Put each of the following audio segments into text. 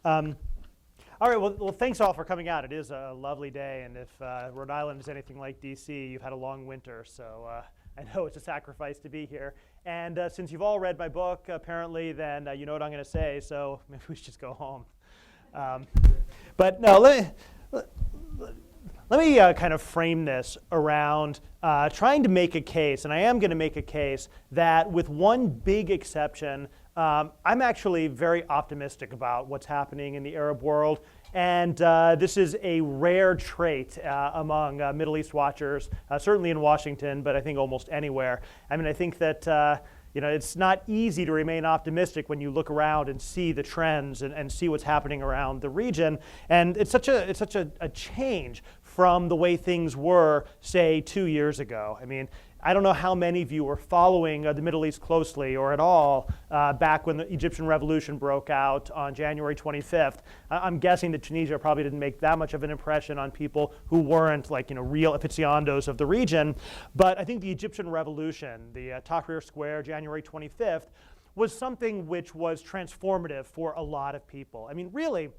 All right, well, thanks all for coming out. It is a lovely day, and if Rhode Island is anything like DC, you've had a long winter, so I know it's a sacrifice to be here. And since you've all read my book, apparently, then you know what I'm going to say, so maybe we should just go home. But no, let me kind of frame this around trying to make a case, and I am going to make a case that with one big exception, I'm actually very optimistic about what's happening in the Arab world, and this is a rare trait among Middle East watchers, certainly in Washington, but I think almost anywhere. I mean, I think that it's not easy to remain optimistic when you look around and see the trends and see what's happening around the region, and it's such a change from the way things were, say, 2 years ago. I mean, I don't know how many of you were following the Middle East closely or at all back when the Egyptian revolution broke out on January 25th. I'm guessing that Tunisia probably didn't make that much of an impression on people who weren't real aficionados of the region. But I think the Egyptian revolution, the Tahrir Square, January 25th, was something which was transformative for a lot of people. I mean, really,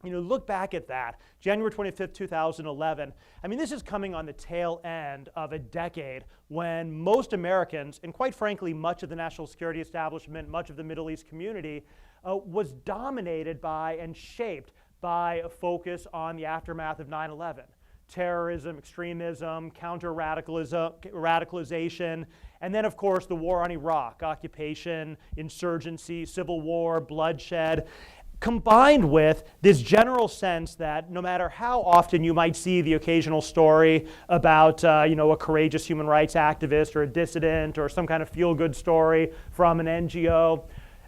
look back at that, January 25th, 2011. I mean, this is coming on the tail end of a decade when most Americans, and quite frankly, much of the national security establishment, much of the Middle East community, was dominated by and shaped by a focus on the aftermath of 9/11. Terrorism, extremism, counter-radicalization, and then, of course, the war on Iraq, occupation, insurgency, civil war, bloodshed, combined with this general sense that no matter how often you might see the occasional story about a courageous human rights activist or a dissident or some kind of feel-good story from an NGO,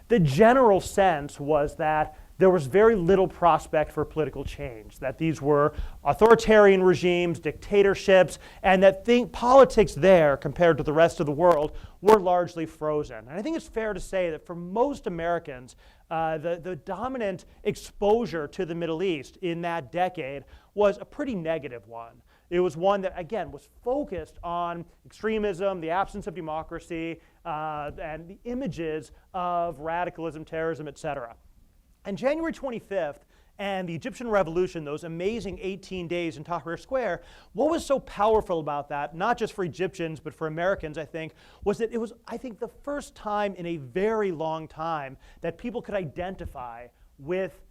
the general sense was that there was very little prospect for political change, that these were authoritarian regimes, dictatorships, and that politics there, compared to the rest of the world, were largely frozen. And I think it's fair to say that for most Americans, the dominant exposure to the Middle East in that decade was a pretty negative one. It was one that, again, was focused on extremism, the absence of democracy, and the images of radicalism, terrorism, etc. And January 25th and the Egyptian revolution, those amazing 18 days in Tahrir Square, what was so powerful about that, not just for Egyptians, but for Americans, I think, was that it was, I think, the first time in a very long time that people could identify with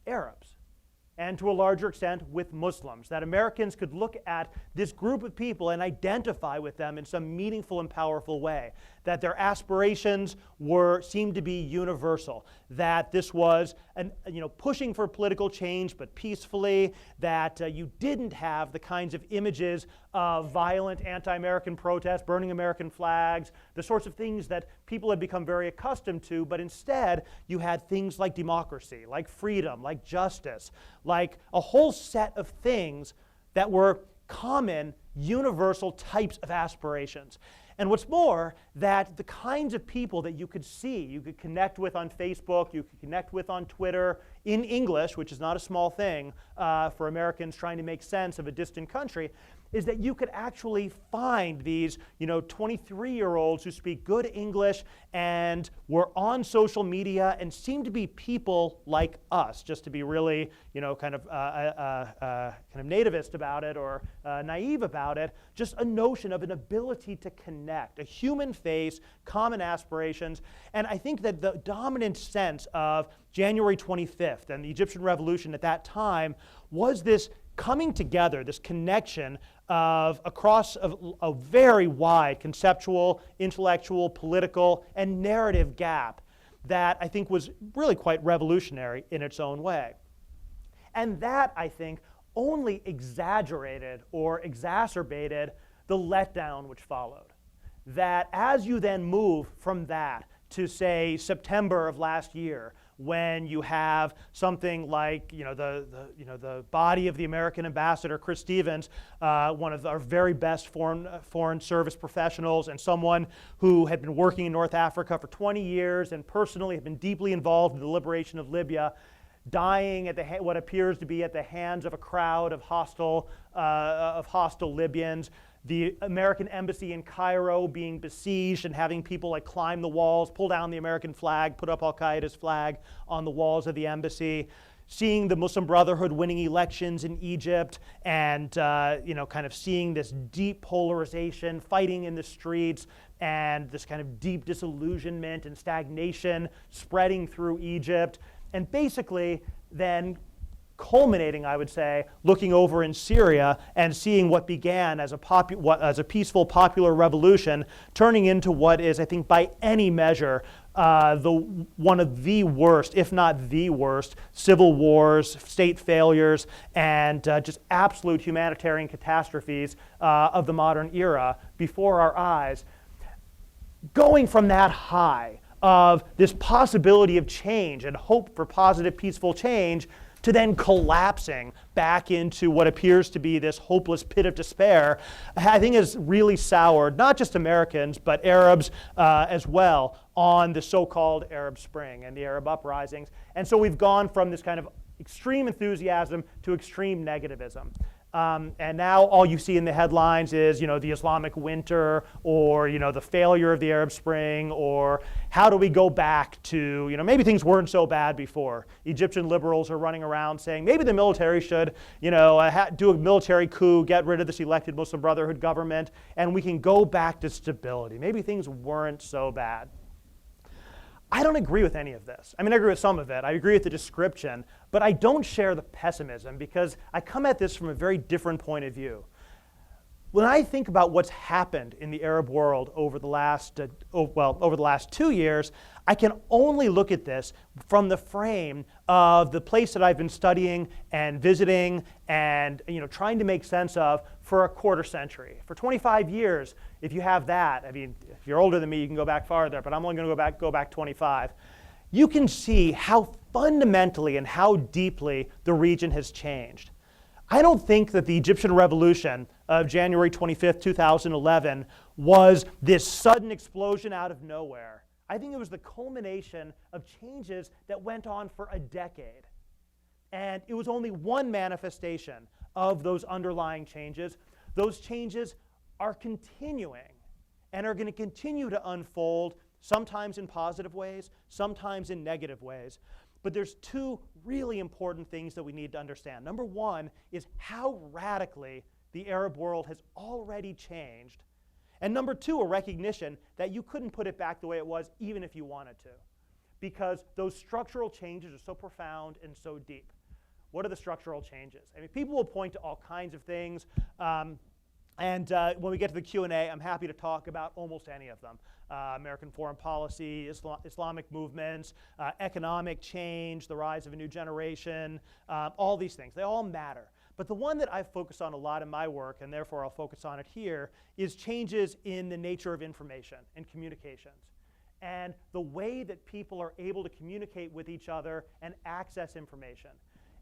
Arabs, and to a larger extent with Muslims, that Americans could look at this group of people and identify with them in some meaningful and powerful way, that their aspirations seemed to be universal, that this was pushing for political change but peacefully, that you didn't have the kinds of images of violent anti-American protests, burning American flags, the sorts of things that people had become very accustomed to, but instead you had things like democracy, like freedom, like justice, like a whole set of things that were common, universal types of aspirations. And what's more, that the kinds of people that you could see, you could connect with on Facebook, you could connect with on Twitter, in English, which is not a small thing for Americans trying to make sense of a distant country, is that you could actually find these 23-year-olds who speak good English and were on social media and seemed to be people like us, just to be really kind of nativist about it or naive about it, just a notion of an ability to connect, a human face, common aspirations. And I think that the dominant sense of January 25th and the Egyptian revolution at that time was this coming together, this connection of across a very wide conceptual, intellectual, political, and narrative gap that I think was really quite revolutionary in its own way. And that, I think, only exaggerated or exacerbated the letdown which followed. That as you then move from that to, say, September of last year, when you have something like the body of the American ambassador, Chris Stevens, one of our very best foreign service professionals and someone who had been working in North Africa for 20 years and personally had been deeply involved in the liberation of Libya, dying at what appears to be at the hands of a crowd of hostile Libyans. The American embassy in Cairo being besieged and having people climb the walls, pull down the American flag, put up Al-Qaeda's flag on the walls of the embassy. seeing the Muslim Brotherhood winning elections in Egypt and kind of seeing this deep polarization, fighting in the streets, and this kind of deep disillusionment and stagnation spreading through Egypt, and basically then culminating, I would say, looking over in Syria and seeing what began as a peaceful popular revolution, turning into what is, I think, by any measure, one of the worst, if not the worst, civil wars, state failures, and just absolute humanitarian catastrophes of the modern era before our eyes. Going from that high of this possibility of change and hope for positive, peaceful change to then collapsing back into what appears to be this hopeless pit of despair, I think has really soured not just Americans, but Arabs as well on the so-called Arab Spring and the Arab uprisings. And so we've gone from this kind of extreme enthusiasm to extreme negativism. And now all you see in the headlines is, the Islamic winter, or, the failure of the Arab Spring, or how do we go back to, maybe things weren't so bad before. Egyptian liberals are running around saying maybe the military should, do a military coup, get rid of this elected Muslim Brotherhood government, and we can go back to stability. Maybe things weren't so bad. I don't agree with any of this. I mean, I agree with some of it. I agree with the description, but I don't share the pessimism because I come at this from a very different point of view. When I think about what's happened in the Arab world over the last 2 years, I can only look at this from the frame of the place that I've been studying and visiting and trying to make sense of for a quarter century. For 25 years, if you have that, I mean, if you're older than me, you can go back farther, but I'm only going to go back 25. You can see how fundamentally and how deeply the region has changed. I don't think that the Egyptian revolution of January 25th, 2011 was this sudden explosion out of nowhere. I think it was the culmination of changes that went on for a decade. And it was only one manifestation of those underlying changes. Those changes are continuing and are going to continue to unfold, sometimes in positive ways, sometimes in negative ways. But there's two really important things that we need to understand. Number one is how radically the Arab world has already changed. And number two, a recognition that you couldn't put it back the way it was even if you wanted to, because those structural changes are so profound and so deep. What are the structural changes? I mean, people will point to all kinds of things. And when we get to the Q&A, I'm happy to talk about almost any of them. American foreign policy, Islamic movements, economic change, the rise of a new generation, all these things. They all matter. But the one that I've focused on a lot in my work, and therefore I'll focus on it here, is changes in the nature of information and communications, and the way that people are able to communicate with each other and access information.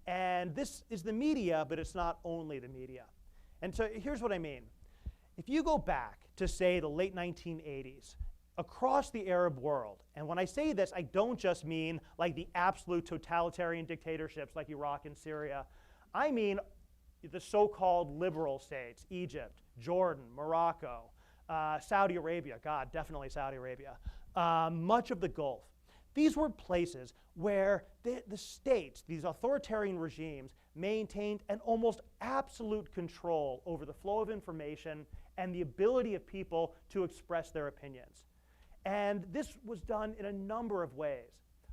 And this is the media, but it's not only the media. And so here's what I mean. If you go back to, say, the late 1980s, across the Arab world, and when I say this, I don't just mean like the absolute totalitarian dictatorships like Iraq and Syria. I mean the so-called liberal states, Egypt, Jordan, Morocco, Saudi Arabia, God, definitely Saudi Arabia, much of the Gulf. These were places where the states, these authoritarian regimes, maintained an almost absolute control over the flow of information and the ability of people to express their opinions. And this was done in a number of ways.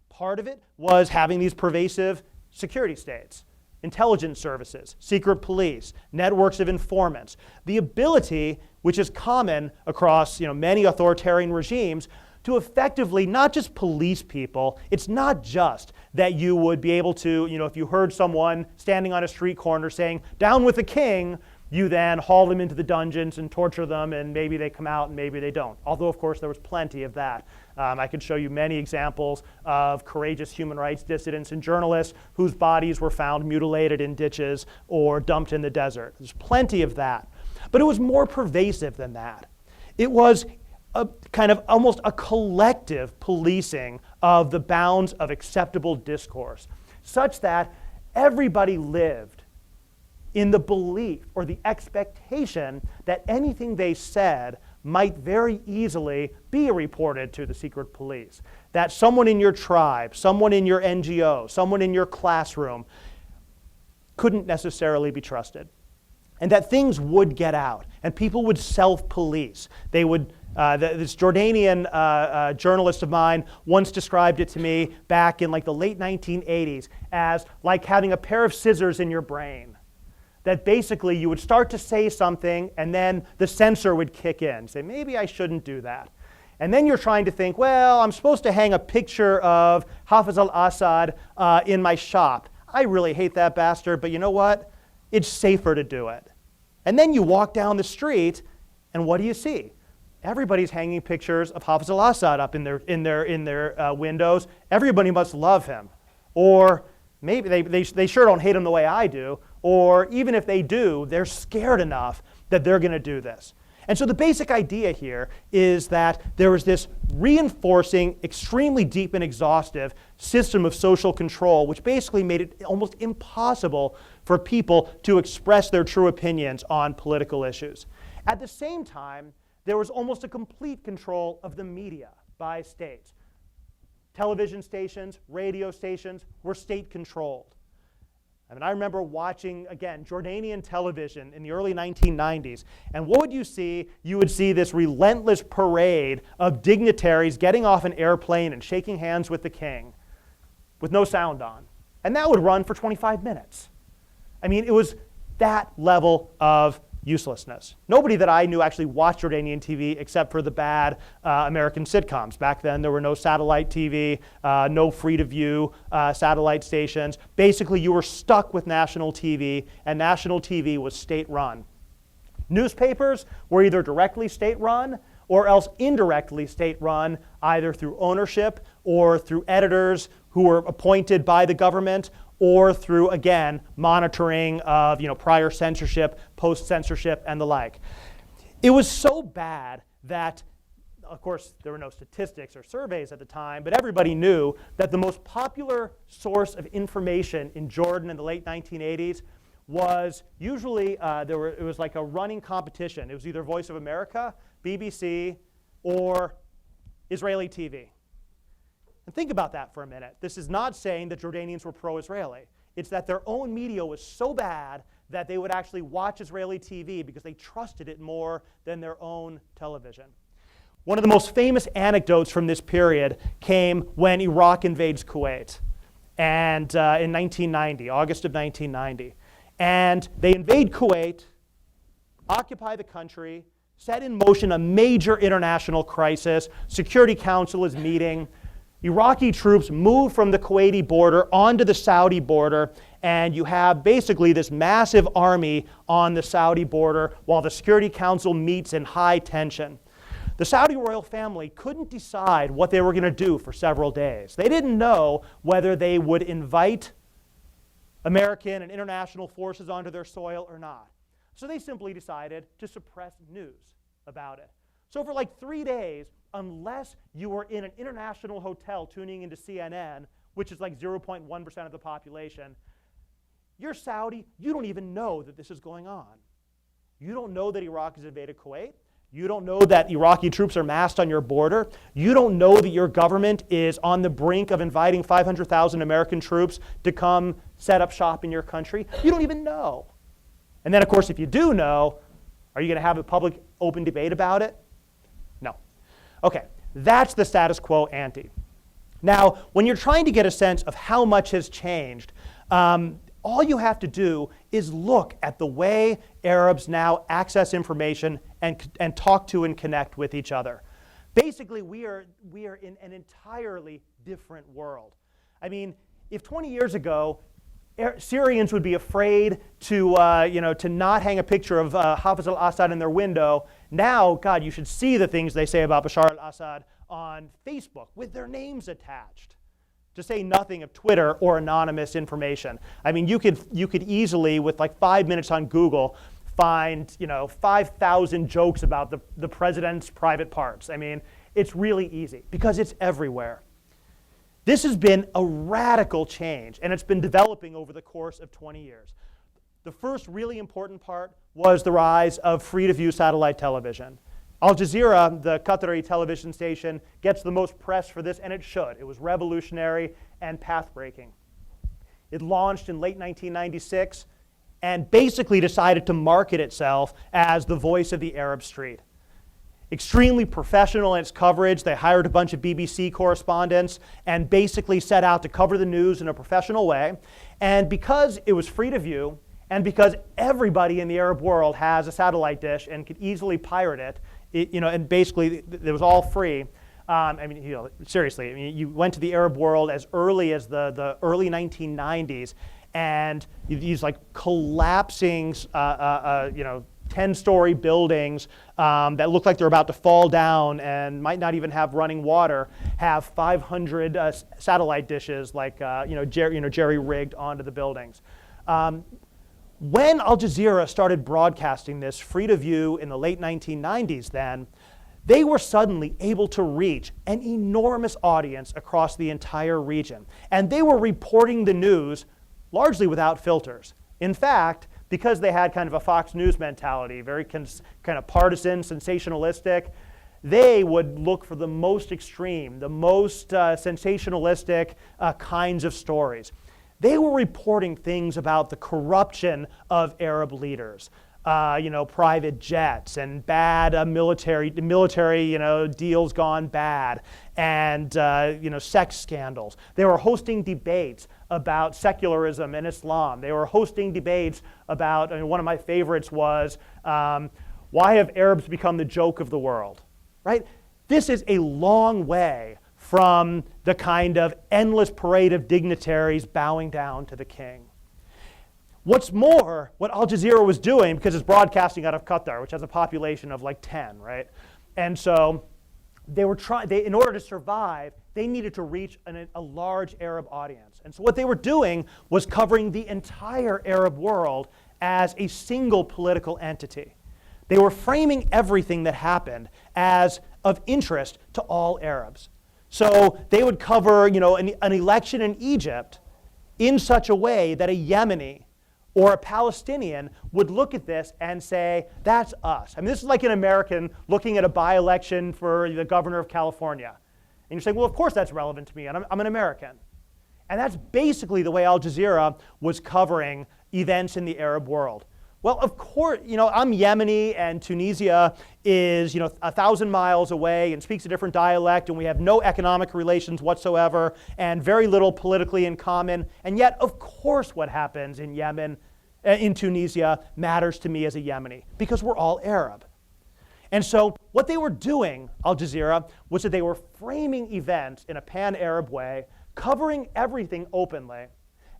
Part of it was having these pervasive security states, intelligence services, secret police, networks of informants, the ability, which is common across many authoritarian regimes, to effectively not just police people. It's not just that you would be able to, if you heard someone standing on a street corner saying, "Down with the king," you then haul them into the dungeons and torture them, and maybe they come out and maybe they don't. Although, of course, there was plenty of that. I could show you many examples of courageous human rights dissidents and journalists whose bodies were found mutilated in ditches or dumped in the desert. There's plenty of that. But it was more pervasive than that. It was a kind of almost a collective policing of the bounds of acceptable discourse, such that everybody lived in the belief or the expectation that anything they said might very easily be reported to the secret police. That someone in your tribe, someone in your NGO, someone in your classroom couldn't necessarily be trusted. And that things would get out, and people would self-police. They would, this Jordanian journalist of mine once described it to me back in like the late 1980s as like having a pair of scissors in your brain. That basically you would start to say something and then the censor would kick in, say, maybe I shouldn't do that. And then you're trying to think, well, I'm supposed to hang a picture of Hafiz al-Assad in my shop. I really hate that bastard, but you know what? It's safer to do it. And then you walk down the street, and what do you see? Everybody's hanging pictures of Hafiz al-Assad up in their windows. Everybody must love him. Or maybe they sure don't hate him the way I do. Or even if they do, they're scared enough that they're going to do this. And so the basic idea here is that there was this reinforcing, extremely deep and exhaustive system of social control, which basically made it almost impossible for people to express their true opinions on political issues. At the same time, there was almost a complete control of the media by states. Television stations, radio stations were state-controlled. I mean, I remember watching, again, Jordanian television in the early 1990s, and what would you see? You would see this relentless parade of dignitaries getting off an airplane and shaking hands with the king with no sound on. And that would run for 25 minutes. I mean, it was that level of uselessness. Nobody that I knew actually watched Jordanian TV except for the bad American sitcoms. Back then, there were no satellite TV, no free-to-view satellite stations. Basically, you were stuck with national TV, and national TV was state-run. Newspapers were either directly state-run or else indirectly state-run, either through ownership or through editors who were appointed by the government, or through, again, monitoring of prior censorship, post-censorship, and the like. It was so bad that, of course, there were no statistics or surveys at the time, but everybody knew that the most popular source of information in Jordan in the late 1980s was usually, it was like a running competition. It was either Voice of America, BBC, or Israeli TV. And think about that for a minute. This is not saying that Jordanians were pro-Israeli. It's that their own media was so bad that they would actually watch Israeli TV because they trusted it more than their own television. One of the most famous anecdotes from this period came when Iraq invades Kuwait and in 1990, August of 1990. And they invade Kuwait, occupy the country, set in motion a major international crisis. Security Council is meeting. Iraqi troops move from the Kuwaiti border onto the Saudi border, and you have basically this massive army on the Saudi border while the Security Council meets in high tension. The Saudi royal family couldn't decide what they were going to do for several days. They didn't know whether they would invite American and international forces onto their soil or not. So they simply decided to suppress news about it. So for like 3 days, unless you were in an international hotel tuning into CNN, which is like 0.1% of the population, you're Saudi, you don't even know that this is going on. You don't know that Iraq has invaded Kuwait. You don't know that Iraqi troops are massed on your border. You don't know that your government is on the brink of inviting 500,000 American troops to come set up shop in your country. You don't even know. And then, of course, if you do know, are you going to have a public, open debate about it? No. Okay, that's the status quo ante. Now, when you're trying to get a sense of how much has changed, all you have to do is look at the way Arabs now access information and talk to and connect with each other. Basically, we are in an entirely different world. I mean, if 20 years ago, Syrians would be afraid to not hang a picture of Hafiz al-Assad in their window. Now, God, you should see the things they say about Bashar al-Assad on Facebook with their names attached, to say nothing of Twitter or anonymous information. I mean, you could easily, with like 5 minutes on Google, find 5,000 jokes about the president's private parts. I mean, it's really easy because it's everywhere. This has been a radical change, and it's been developing over the course of 20 years. The first really important part was the rise of free-to-view satellite television. Al Jazeera, the Qatari television station, gets the most press for this, and it should. It was revolutionary and path-breaking. It launched in late 1996 and basically decided to market itself as the voice of the Arab street. Extremely professional in its coverage. They hired a bunch of BBC correspondents and basically set out to cover the news in a professional way. And because it was free to view, and because everybody in the Arab world has a satellite dish and could easily pirate it, and basically it was all free. Seriously, you went to the Arab world as early as the early 1990s, and these like collapsing, 10-story buildings that look like they're about to fall down and might not even have running water have 500 satellite dishes, like jerry-rigged onto the buildings. When Al Jazeera started broadcasting this free to view in the late 1990s, then they were suddenly able to reach an enormous audience across the entire region, and they were reporting the news largely without filters. In fact, because they had kind of a Fox News mentality, very kind of partisan, sensationalistic, they would look for the most extreme, the most sensationalistic kinds of stories. They were reporting things about the corruption of Arab leaders, private jets and bad military deals gone bad, and sex scandals. They were hosting debates about secularism and Islam. They were hosting debates about, one of my favorites was, why have Arabs become the joke of the world, right? This is a long way from the kind of endless parade of dignitaries bowing down to the king. What's more, what Al Jazeera was doing, because it's broadcasting out of Qatar, which has a population of like 10, right? And so they were in order to survive, they needed to reach a large Arab audience. And so what they were doing was covering the entire Arab world as a single political entity. They were framing everything that happened as of interest to all Arabs. So they would cover, an election in Egypt in such a way that a Yemeni or a Palestinian would look at this and say, that's us. I mean, this is like an American looking at a by-election for the governor of California. And you're saying, well, of course that's relevant to me, and I'm an American. And that's basically the way Al Jazeera was covering events in the Arab world. Well, of course, I'm Yemeni, and Tunisia is, 1,000 miles away and speaks a different dialect, and we have no economic relations whatsoever and very little politically in common. And yet, of course, what happens in Yemen, in Tunisia, matters to me as a Yemeni, because we're all Arab. And so what they were doing, Al Jazeera, was that they were framing events in a pan-Arab way, covering everything openly,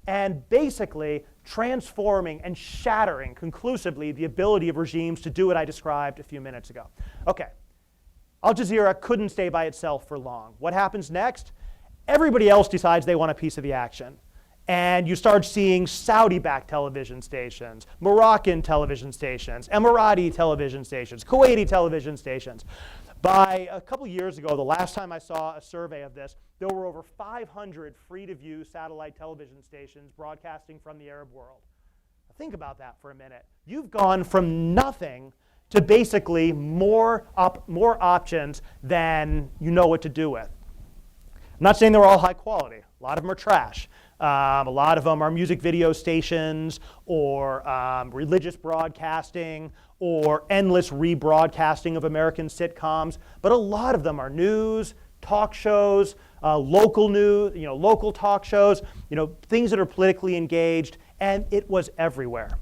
and basically transforming and shattering conclusively the ability of regimes to do what I described a few minutes ago. Okay, Al Jazeera couldn't stay by itself for long. What happens next? Everybody else decides they want a piece of the action. And you start seeing Saudi-backed television stations, Moroccan television stations, Emirati television stations, Kuwaiti television stations. By a couple years ago, the last time I saw a survey of this, there were over 500 free-to-view satellite television stations broadcasting from the Arab world. Think about that for a minute. You've gone from nothing to basically more options than you know what to do with. I'm not saying they're all high quality. A lot of them are trash. A lot of them are music video stations or religious broadcasting or endless rebroadcasting of American sitcoms. But a lot of them are news, talk shows, local news, local talk shows, things that are politically engaged, and it was everywhere.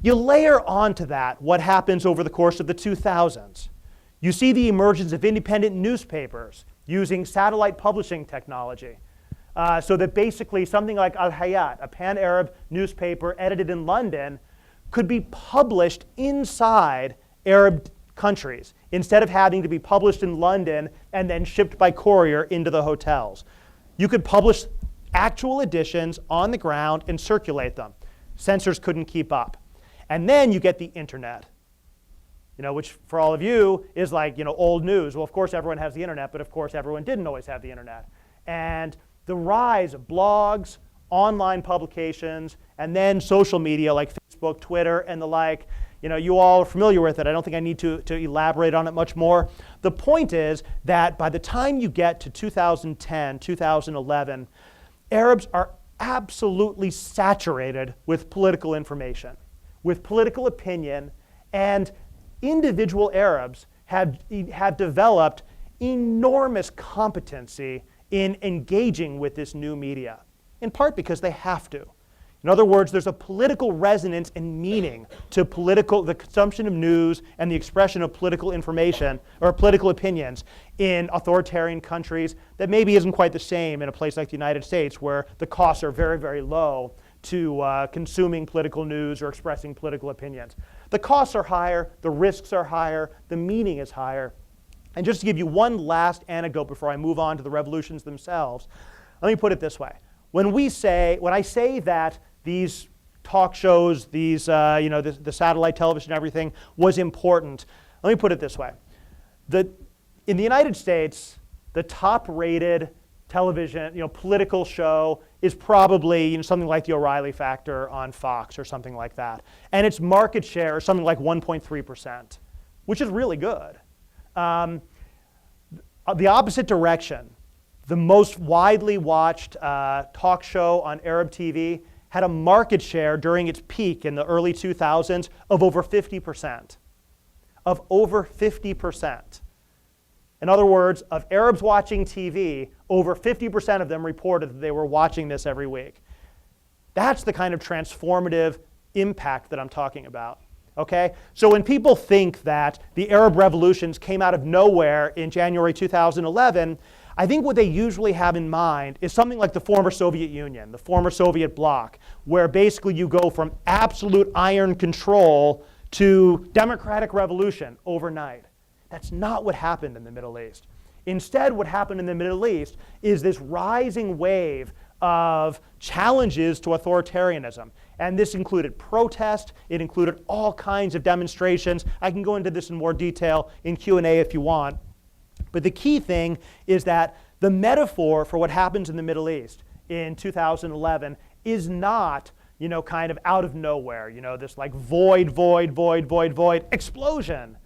You layer onto that what happens over the course of the 2000s. You see the emergence of independent newspapers using satellite publishing technology. So that basically something like Al Hayat, a pan-Arab newspaper edited in London, could be published inside Arab countries instead of having to be published in London and then shipped by courier into the hotels. You could publish actual editions on the ground and circulate them. Censors couldn't keep up. And then you get the internet, which for all of you is like, old news. Well, of course everyone has the internet, but of course everyone didn't always have the internet. And the rise of blogs, online publications, and then social media like Facebook, Twitter, and the like, you all are familiar with it. I don't think I need to elaborate on it much more. The point is that by the time you get to 2010, 2011, Arabs are absolutely saturated with political information, with political opinion, and individual Arabs have developed enormous competency in engaging with this new media, in part because they have to. In other words, there's a political resonance and meaning to the consumption of news and the expression of political information or political opinions in authoritarian countries that maybe isn't quite the same in a place like the United States, where the costs are very, very low to consuming political news or expressing political opinions. The costs are higher, the risks are higher, the meaning is higher. And just to give you one last anecdote before I move on to the revolutions themselves, let me put it this way. When I say that these talk shows, the satellite television, everything was important, let me put it this way. In the United States, the top-rated television, political show is probably something like the O'Reilly Factor on Fox or something like that. And its market share is something like 1.3%, which is really good. The opposite direction, the most widely watched talk show on Arab TV had a market share during its peak in the early 2000s of over 50%. Of over 50%. In other words, of Arabs watching TV, over 50% of them reported that they were watching this every week. That's the kind of transformative impact that I'm talking about. Okay? So when people think that the Arab revolutions came out of nowhere in January 2011, I think what they usually have in mind is something like the former Soviet Union, the former Soviet bloc, where basically you go from absolute iron control to democratic revolution overnight. That's not what happened in the Middle East. Instead, what happened in the Middle East is this rising wave of challenges to authoritarianism. And this included protest, it included all kinds of demonstrations. I can go into this in more detail in Q&A if you want. But the key thing is that the metaphor for what happens in the Middle East in 2011 is not, kind of out of nowhere, this like void explosion.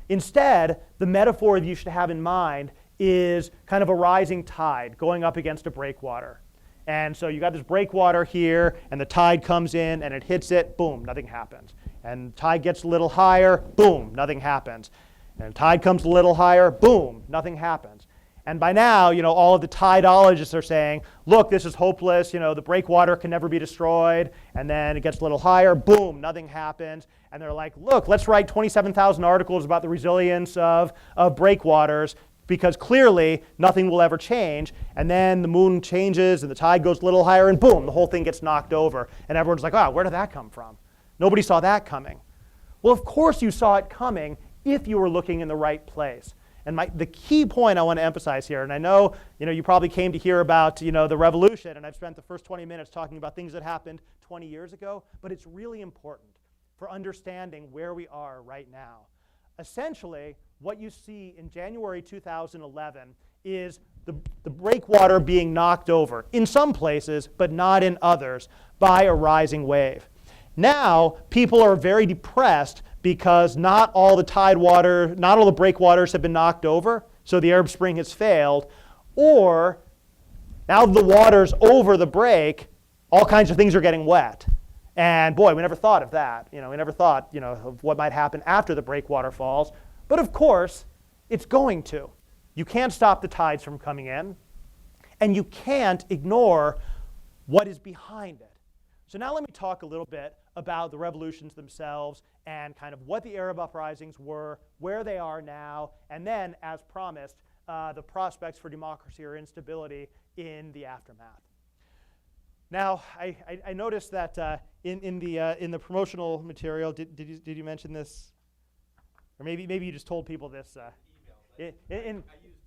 Instead, the metaphor that you should have in mind is kind of a rising tide going up against a breakwater. And so you got this breakwater here, and the tide comes in, and it hits it, boom, nothing happens. And the tide gets a little higher, boom, nothing happens. And the tide comes a little higher, boom, nothing happens. And by now, all of the tideologists are saying, look, this is hopeless, the breakwater can never be destroyed. And then it gets a little higher, boom, nothing happens. And they're like, look, let's write 27,000 articles about the resilience of breakwaters, because clearly nothing will ever change. And then the moon changes and the tide goes a little higher and boom, the whole thing gets knocked over. And everyone's like, oh, where did that come from? Nobody saw that coming. Well, of course you saw it coming if you were looking in the right place. And the key point I want to emphasize here, and I know you probably came to hear about the revolution, and I've spent the first 20 minutes talking about things that happened 20 years ago, but it's really important for understanding where we are right now. Essentially, what you see in January 2011 is the breakwater being knocked over, in some places, but not in others, by a rising wave. Now, people are very depressed because not all the breakwaters have been knocked over, so the Arab Spring has failed, or now the water's over the break, all kinds of things are getting wet. And boy, we never thought of that. We never thought, of what might happen after the breakwater falls. But of course, it's going to. You can't stop the tides from coming in, and you can't ignore what is behind it. So now let me talk a little bit about the revolutions themselves and kind of what the Arab uprisings were, where they are now, and then, as promised, the prospects for democracy or instability in the aftermath. Now, I noticed that in the promotional material, did you mention this, or maybe you just told people this I used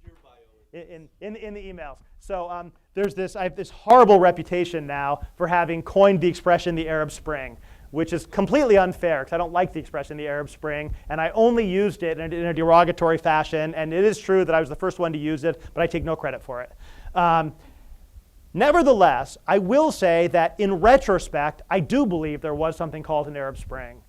your bio. In the emails. So I have this horrible reputation now for having coined the expression the Arab Spring, which is completely unfair because I don't like the expression the Arab Spring, and I only used it in a derogatory fashion, and it is true that I was the first one to use it, but I take no credit for it. Nevertheless, I will say that in retrospect, I do believe there was something called an Arab Spring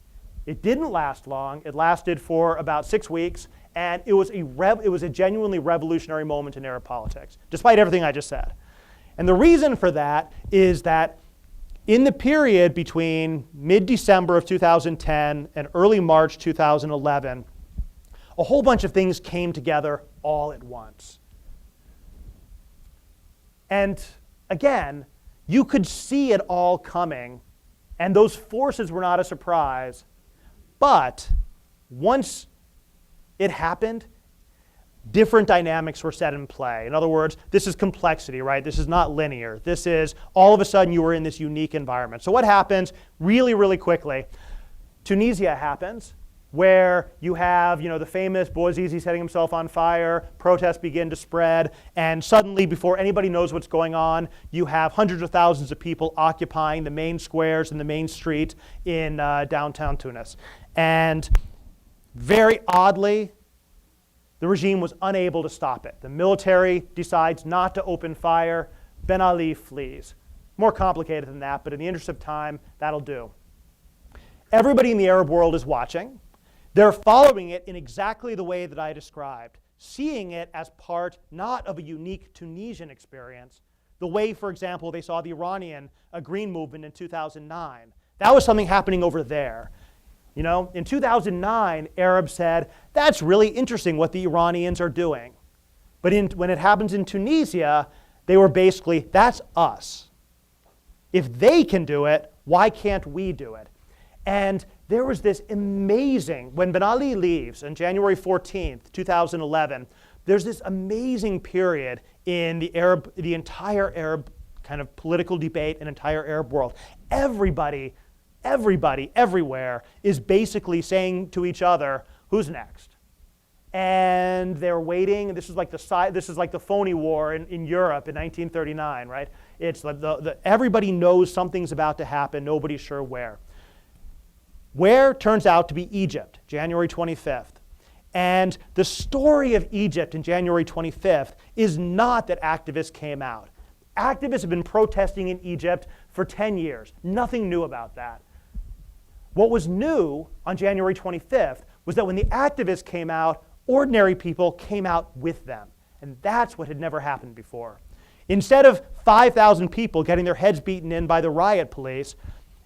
It didn't last long. It lasted for about 6 weeks, and it was a genuinely revolutionary moment in Arab politics, despite everything I just said. And the reason for that is that in the period between mid-December of 2010 and early March 2011, a whole bunch of things came together all at once. And again, you could see it all coming, and those forces were not a surprise. But once it happened, different dynamics were set in play. In other words, this is complexity, right? This is not linear. This is all of a sudden you were in this unique environment. So what happens really, really quickly? Tunisia happens, where you have the famous Bouazizi setting himself on fire, protests begin to spread, and suddenly, before anybody knows what's going on, you have hundreds of thousands of people occupying the main squares and the main street in downtown Tunis. And very oddly, the regime was unable to stop it. The military decides not to open fire. Ben Ali flees. More complicated than that, but in the interest of time, that'll do. Everybody in the Arab world is watching. They're following it in exactly the way that I described, seeing it as part not of a unique Tunisian experience, the way, for example, they saw the Iranian Green Movement in 2009. That was something happening over there. In 2009, Arabs said, that's really interesting what the Iranians are doing. But when it happens in Tunisia, they were basically, that's us. If they can do it, why can't we do it? And there was this amazing, when Ben Ali leaves on January 14th, 2011, there's this amazing period in the entire Arab kind of political debate and entire Arab world. Everybody, everywhere is basically saying to each other, who's next? And they're waiting. This is like the phony war in Europe in 1939, right? It's everybody knows something's about to happen. Nobody's sure where. Where turns out to be Egypt, January 25th. And the story of Egypt in January 25th is not that activists came out. Activists have been protesting in Egypt for 10 years. Nothing new about that. What was new on January 25th was that when the activists came out, ordinary people came out with them. And that's what had never happened before. Instead of 5,000 people getting their heads beaten in by the riot police,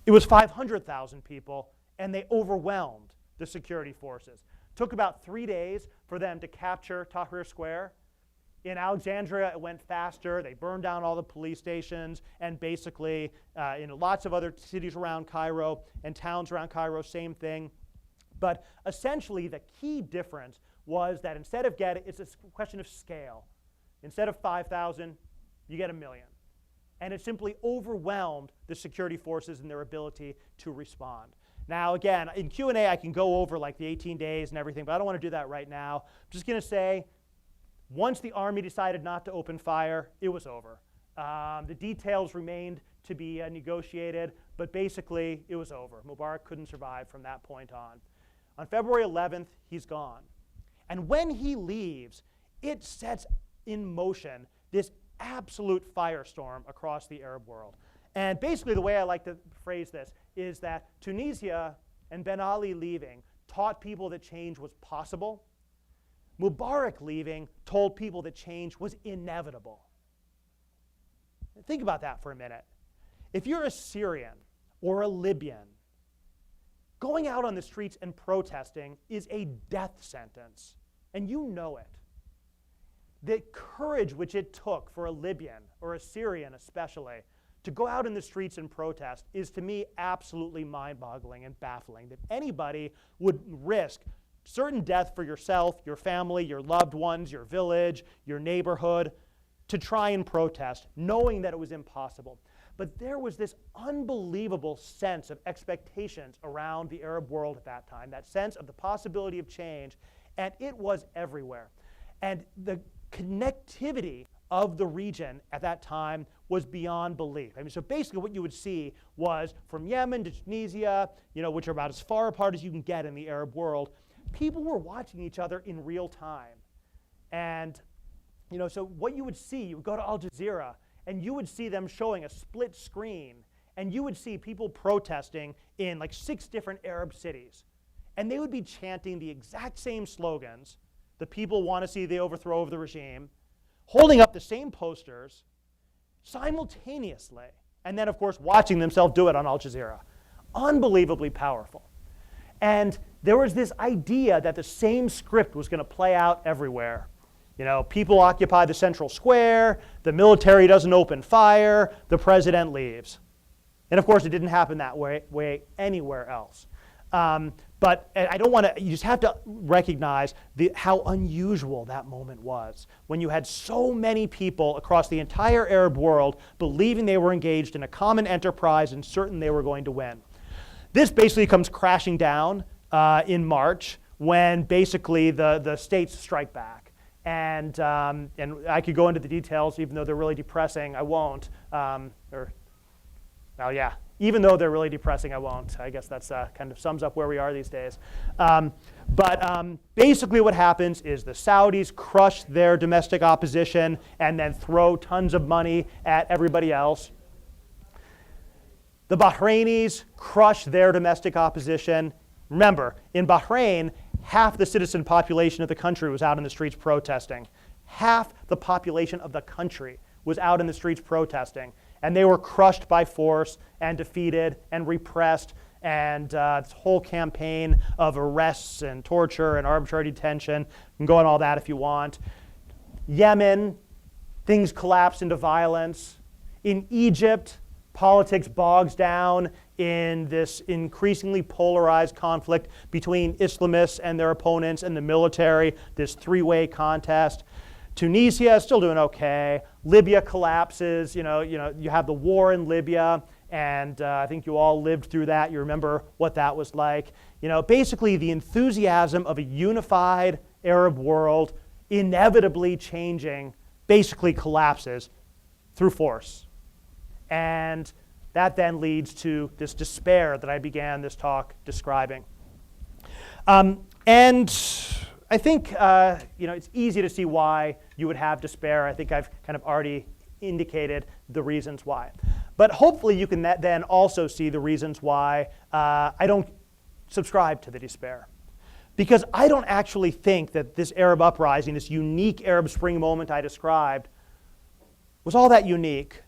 it was 500,000 people, and they overwhelmed the security forces. It took about 3 days for them to capture Tahrir Square. In Alexandria, it went faster. They burned down all the police stations, and basically in lots of other cities around Cairo and towns around Cairo, same thing. But essentially, the key difference was that it's a question of scale. Instead of 5,000, you get 1 million. And it simply overwhelmed the security forces in their ability to respond. Now, again, in Q&A, I can go over like the 18 days and everything, but I don't want to do that right now. I'm just going to say, once the army decided not to open fire, it was over. The details remained to be negotiated, but basically, it was over. Mubarak couldn't survive from that point on. On February 11th, he's gone. And when he leaves, it sets in motion this absolute firestorm across the Arab world. And basically, the way I like to phrase this is that Tunisia and Ben Ali leaving taught people that change was possible. Mubarak leaving told people that change was inevitable. Think about that for a minute. If you're a Syrian or a Libyan, going out on the streets and protesting is a death sentence, and you know it. The courage which it took for a Libyan or a Syrian especially to go out in the streets and protest is, to me, absolutely mind-boggling and baffling, that anybody would risk certain death for yourself, your family, your loved ones, your village, your neighborhood, to try and protest, knowing that it was impossible. But there was this unbelievable sense of expectations around the Arab world at that time, that sense of the possibility of change, and it was everywhere. And the connectivity of the region at that time was beyond belief. I mean, so basically what you would see was from Yemen to Tunisia, which are about as far apart as you can get in the Arab world, people were watching each other in real time. And so what you would see, you would go to Al Jazeera, and you would see them showing a split screen, and you would see people protesting in like 6 different Arab cities And they would be chanting the exact same slogans. The people want to see the overthrow of the regime, holding up the same posters simultaneously, and then, of course, watching themselves do it on Al Jazeera. Unbelievably powerful. And there was this idea that the same script was going to play out everywhere. You know, people occupy the central square, the military doesn't open fire, the president leaves. And of course, it didn't happen that way anywhere else. But I don't want to, you just have to recognize how unusual that moment was when you had so many people across the entire Arab world believing they were engaged in a common enterprise and certain they were going to win. This basically comes crashing down in March when basically the states strike back. And I could go into the details, even though they're really depressing, I won't. Even though they're really depressing, I won't. I guess that's kind of sums up where we are these days. But basically what happens is the Saudis crush their domestic opposition and then throw tons of money at everybody else. The Bahrainis crush their domestic opposition. Remember, in Bahrain, half the citizen population of the country was out in the streets protesting. Half the population of the country was out in the streets protesting. And they were crushed by force and defeated and repressed. And this whole campaign of arrests and torture and arbitrary detention. You can go on all that if you want. Yemen, things collapse into violence. In Egypt, politics bogs down in this increasingly polarized conflict between Islamists and their opponents and the military, this three-way contest. Tunisia is still doing okay. Libya collapses. You have the war in Libya, and I think you all lived through that. You remember what that was like. Basically the enthusiasm of a unified Arab world inevitably changing basically collapses through force. And that then leads to this despair that I began this talk describing. And I think it's easy to see why you would have despair. I think I've kind of already indicated the reasons why. But hopefully you can then also see the reasons why I don't subscribe to the despair. Because I don't actually think that this Arab uprising, this unique Arab Spring moment I described, was all that unique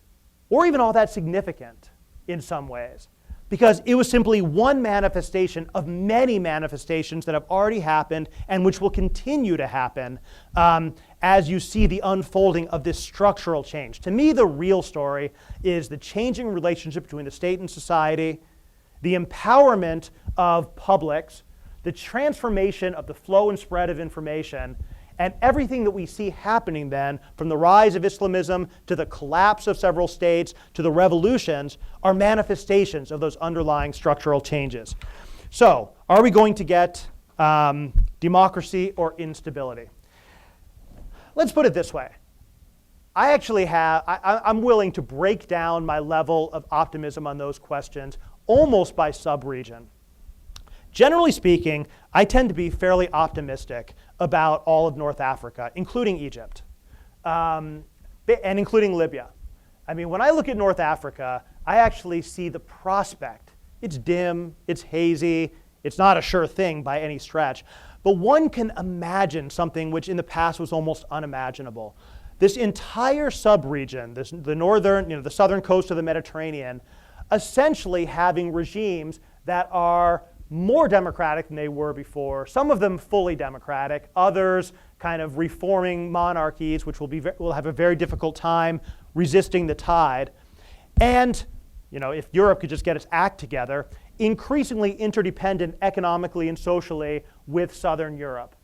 or even all that significant in some ways. Because it was simply one manifestation of many manifestations that have already happened and which will continue to happen as you see the unfolding of this structural change. To me, the real story is the changing relationship between the state and society, the empowerment of publics, the transformation of the flow and spread of information, and everything that we see happening then, from the rise of Islamism to the collapse of several states to the revolutions, are manifestations of those underlying structural changes. So, are we going to get democracy or instability? Let's put it this way. I'm willing to break down my level of optimism on those questions almost by sub-region. Generally speaking, I tend to be fairly optimistic about all of North Africa, including Egypt, and including Libya. I mean, when I look at North Africa, I actually see the prospect. It's dim, it's hazy, it's not a sure thing by any stretch, but one can imagine something which in the past was almost unimaginable. This entire sub-region, the southern coast of the Mediterranean, essentially having regimes that are more democratic than they were before, some of them fully democratic, others kind of reforming monarchies, which will have a very difficult time resisting the tide. And if Europe could just get its act together, increasingly interdependent economically and socially with Southern Europe.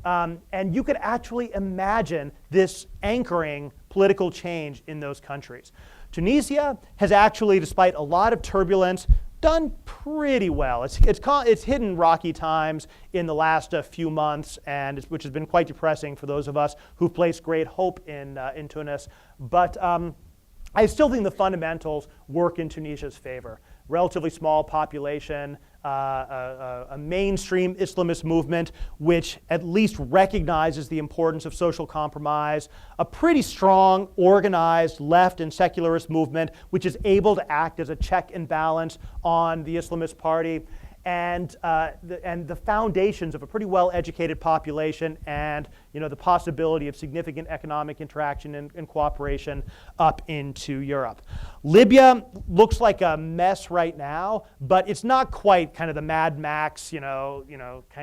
And you could actually imagine this anchoring political change in those countries. Tunisia has actually, despite a lot of turbulence, done pretty well. It's hidden rocky times in the last few months, which has been quite depressing for those of us who've placed great hope in Tunis. But I still think the fundamentals work in Tunisia's favor. Relatively small population, a mainstream Islamist movement which at least recognizes the importance of social compromise, a pretty strong, organized left and secularist movement which is able to act as a check and balance on the Islamist party, and the foundations of a pretty well-educated population, and the possibility of significant economic interaction and cooperation up into Europe. Libya looks like a mess right now, but it's not quite kind of the Mad Max, kind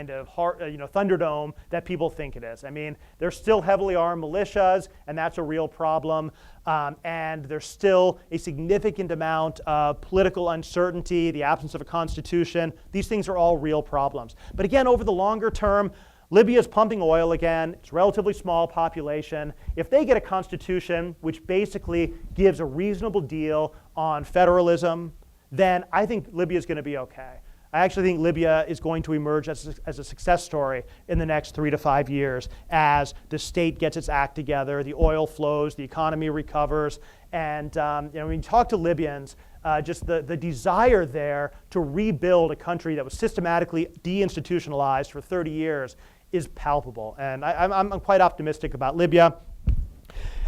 of Thunderdome that people think it is. I mean, there's still heavily armed militias, and that's a real problem. And there's still a significant amount of political uncertainty, the absence of a constitution. These things are all real problems. But again, over the longer term, Libya is pumping oil again. It's a relatively small population. If they get a constitution which basically gives a reasonable deal on federalism, then I think Libya is going to be okay. I actually think Libya is going to emerge as a success story in the next 3 to 5 years as the state gets its act together, the oil flows, the economy recovers, and when you talk to Libyans, just the desire there to rebuild a country that was systematically deinstitutionalized for 30 years is palpable. And I'm quite optimistic about Libya.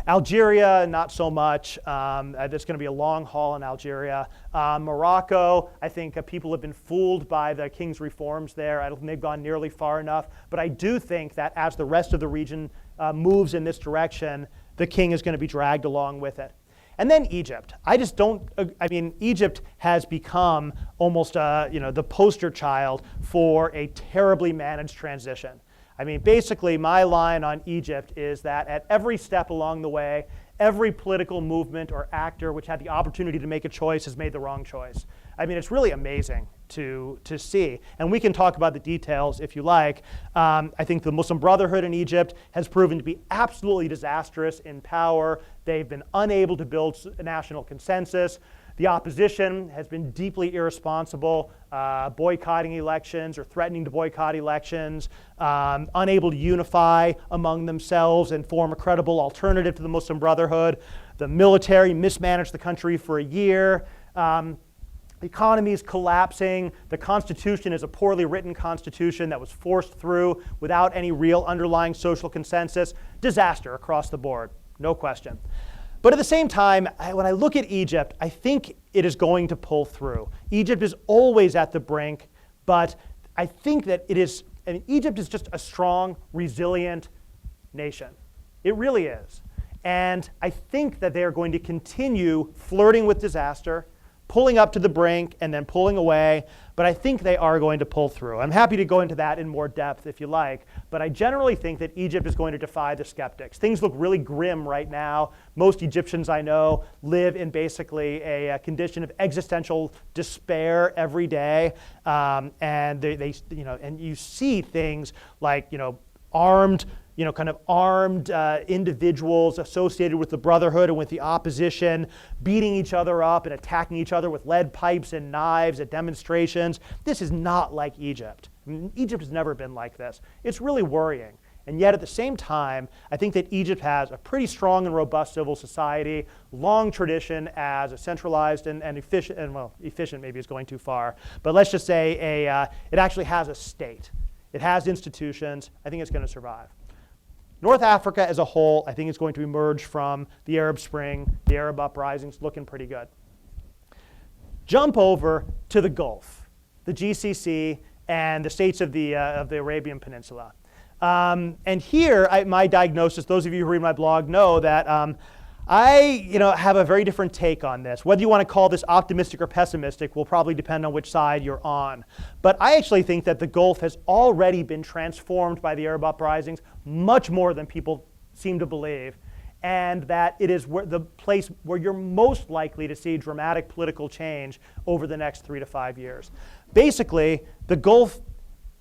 Algeria, not so much. There's going to be a long haul in Algeria. Morocco, I think people have been fooled by the king's reforms there. I don't think they've gone nearly far enough. But I do think that as the rest of the region moves in this direction, the king is going to be dragged along with it. And then Egypt. Egypt has become almost the poster child for a terribly managed transition. I mean, basically, my line on Egypt is that at every step along the way, every political movement or actor which had the opportunity to make a choice has made the wrong choice. I mean, it's really amazing to see. And we can talk about the details if you like. I think the Muslim Brotherhood in Egypt has proven to be absolutely disastrous in power. They've been unable to build a national consensus. The opposition has been deeply irresponsible, boycotting elections or threatening to boycott elections, unable to unify among themselves and form a credible alternative to the Muslim Brotherhood. The military mismanaged the country for a year. The economy is collapsing. The constitution is a poorly written constitution that was forced through without any real underlying social consensus. Disaster across the board, no question. But at the same time, when I look at Egypt, I think it is going to pull through. Egypt is always at the brink, but I think that Egypt is just a strong, resilient nation. It really is. And I think that they are going to continue flirting with disaster, pulling up to the brink and then pulling away, but I think they are going to pull through. I'm happy to go into that in more depth if you like, but I generally think that Egypt is going to defy the skeptics. Things look really grim right now. Most Egyptians I know live in basically a condition of existential despair every day, and and you see things like armed individuals associated with the Brotherhood and with the opposition, beating each other up and attacking each other with lead pipes and knives at demonstrations. This is not like Egypt. I mean, Egypt has never been like this. It's really worrying. And yet at the same time, I think that Egypt has a pretty strong and robust civil society, long tradition as a centralized and efficient, efficient maybe is going too far, but let's just say it actually has a state. It has institutions. I think it's going to survive. North Africa as a whole, I think, is going to emerge from the Arab Spring, the Arab uprisings, looking pretty good. Jump over to the Gulf, the GCC, and the states of the Arabian Peninsula. And here, my diagnosis, those of you who read my blog know that I have a very different take on this. Whether you want to call this optimistic or pessimistic will probably depend on which side you're on. But I actually think that the Gulf has already been transformed by the Arab uprisings much more than people seem to believe, and that it is the place where you're most likely to see dramatic political change over the next 3 to 5 years. Basically, the Gulf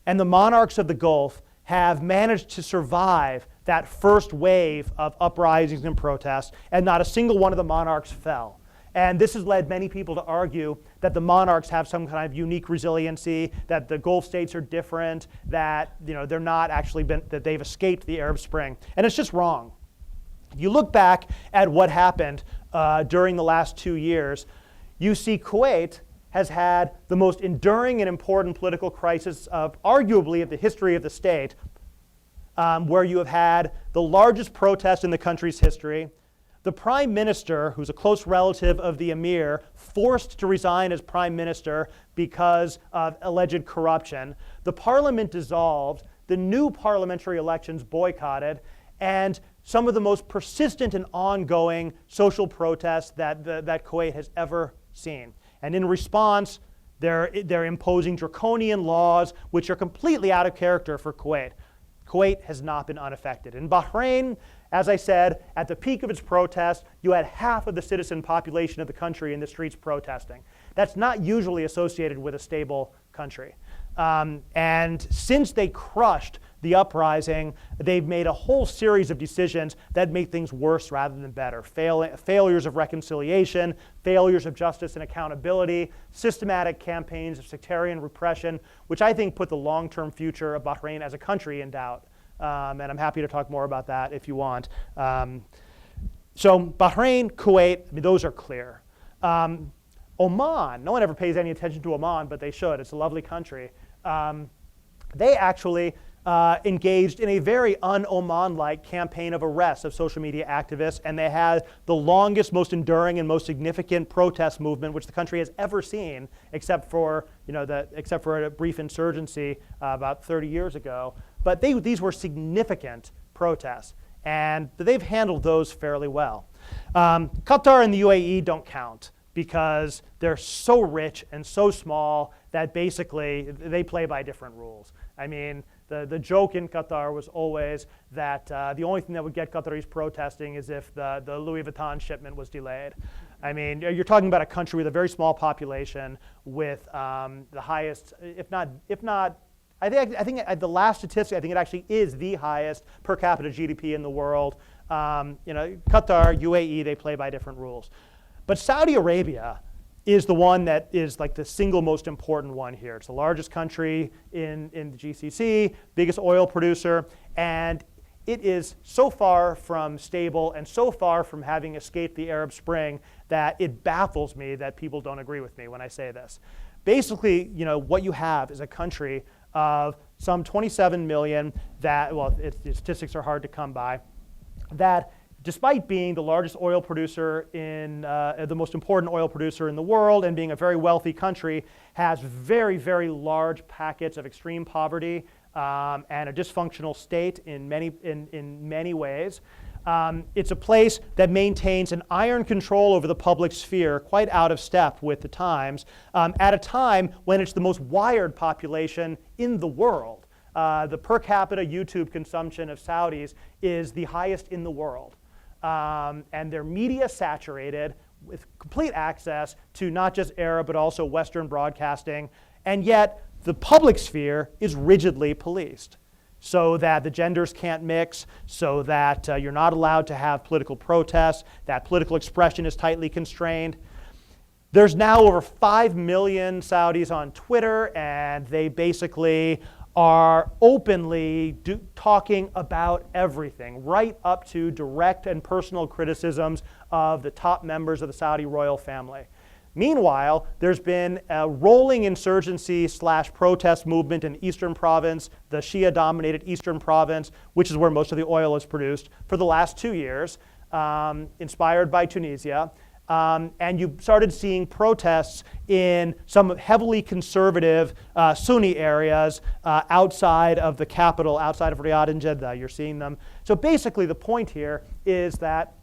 and the monarchs of the Gulf have managed to survive that first wave of uprisings and protests, and not a single one of the monarchs fell. And this has led many people to argue that the monarchs have some kind of unique resiliency, that the Gulf states are different, that they're not actually that they've escaped the Arab Spring. And it's just wrong. If you look back at what happened during the last 2 years, you see Kuwait has had the most enduring and important political crisis of arguably of the history of the state, where you have had the largest protest in the country's history, The prime minister, who's a close relative of the emir, forced to resign as prime minister because of alleged corruption. The parliament dissolved, the new parliamentary elections boycotted, and some of the most persistent and ongoing social protests that Kuwait has ever seen. And in response, they're imposing draconian laws which are completely out of character for Kuwait. Kuwait has not been unaffected. In Bahrain, as I said, at the peak of its protest, you had half of the citizen population of the country in the streets protesting. That's not usually associated with a stable country. And since they crushed the uprising, they've made a whole series of decisions that make things worse rather than better. Failures of reconciliation, failures of justice and accountability, systematic campaigns of sectarian repression, which I think put the long-term future of Bahrain as a country in doubt. And I'm happy to talk more about that if you want. So Bahrain, Kuwait, I mean, those are clear. Oman, no one ever pays any attention to Oman, but they should. It's a lovely country. They actually engaged in a very un-Oman-like campaign of arrests of social media activists, and they had the longest, most enduring, and most significant protest movement which the country has ever seen, except for a brief insurgency about 30 years ago. But these were significant protests, and they've handled those fairly well. Qatar and the UAE don't count because they're so rich and so small that basically they play by different rules. I mean, the joke in Qatar was always that the only thing that would get Qataris protesting is if the Louis Vuitton shipment was delayed. I mean, you're talking about a country with a very small population with the highest, if not, I think at the last statistic, I think it actually is the highest per capita GDP in the world. Qatar, UAE, they play by different rules. But Saudi Arabia is the one that is like the single most important one here. It's the largest country in the GCC, biggest oil producer, and it is so far from stable and so far from having escaped the Arab Spring that it baffles me that people don't agree with me when I say this. Basically, what you have is a country of some 27 million that, well, the statistics are hard to come by, that despite being the largest oil producer the most important oil producer in the world and being a very wealthy country, has very, very large packets of extreme poverty and a dysfunctional state in many ways. It's a place that maintains an iron control over the public sphere, quite out of step with the times, at a time when it's the most wired population in the world. The per capita YouTube consumption of Saudis is the highest in the world. And they're media saturated with complete access to not just Arab but also Western broadcasting, and yet the public sphere is rigidly policed so that the genders can't mix, so that you're not allowed to have political protests, that political expression is tightly constrained. There's now over 5 million Saudis on Twitter, and they basically are openly talking about everything, right up to direct and personal criticisms of the top members of the Saudi royal family. Meanwhile, there's been a rolling insurgency / protest movement in Eastern Province, the Shia-dominated Eastern Province, which is where most of the oil is produced, for the last 2 years, inspired by Tunisia. And you started seeing protests in some heavily conservative Sunni areas outside of the capital, outside of Riyadh and Jeddah. You're seeing them. So basically the point here is that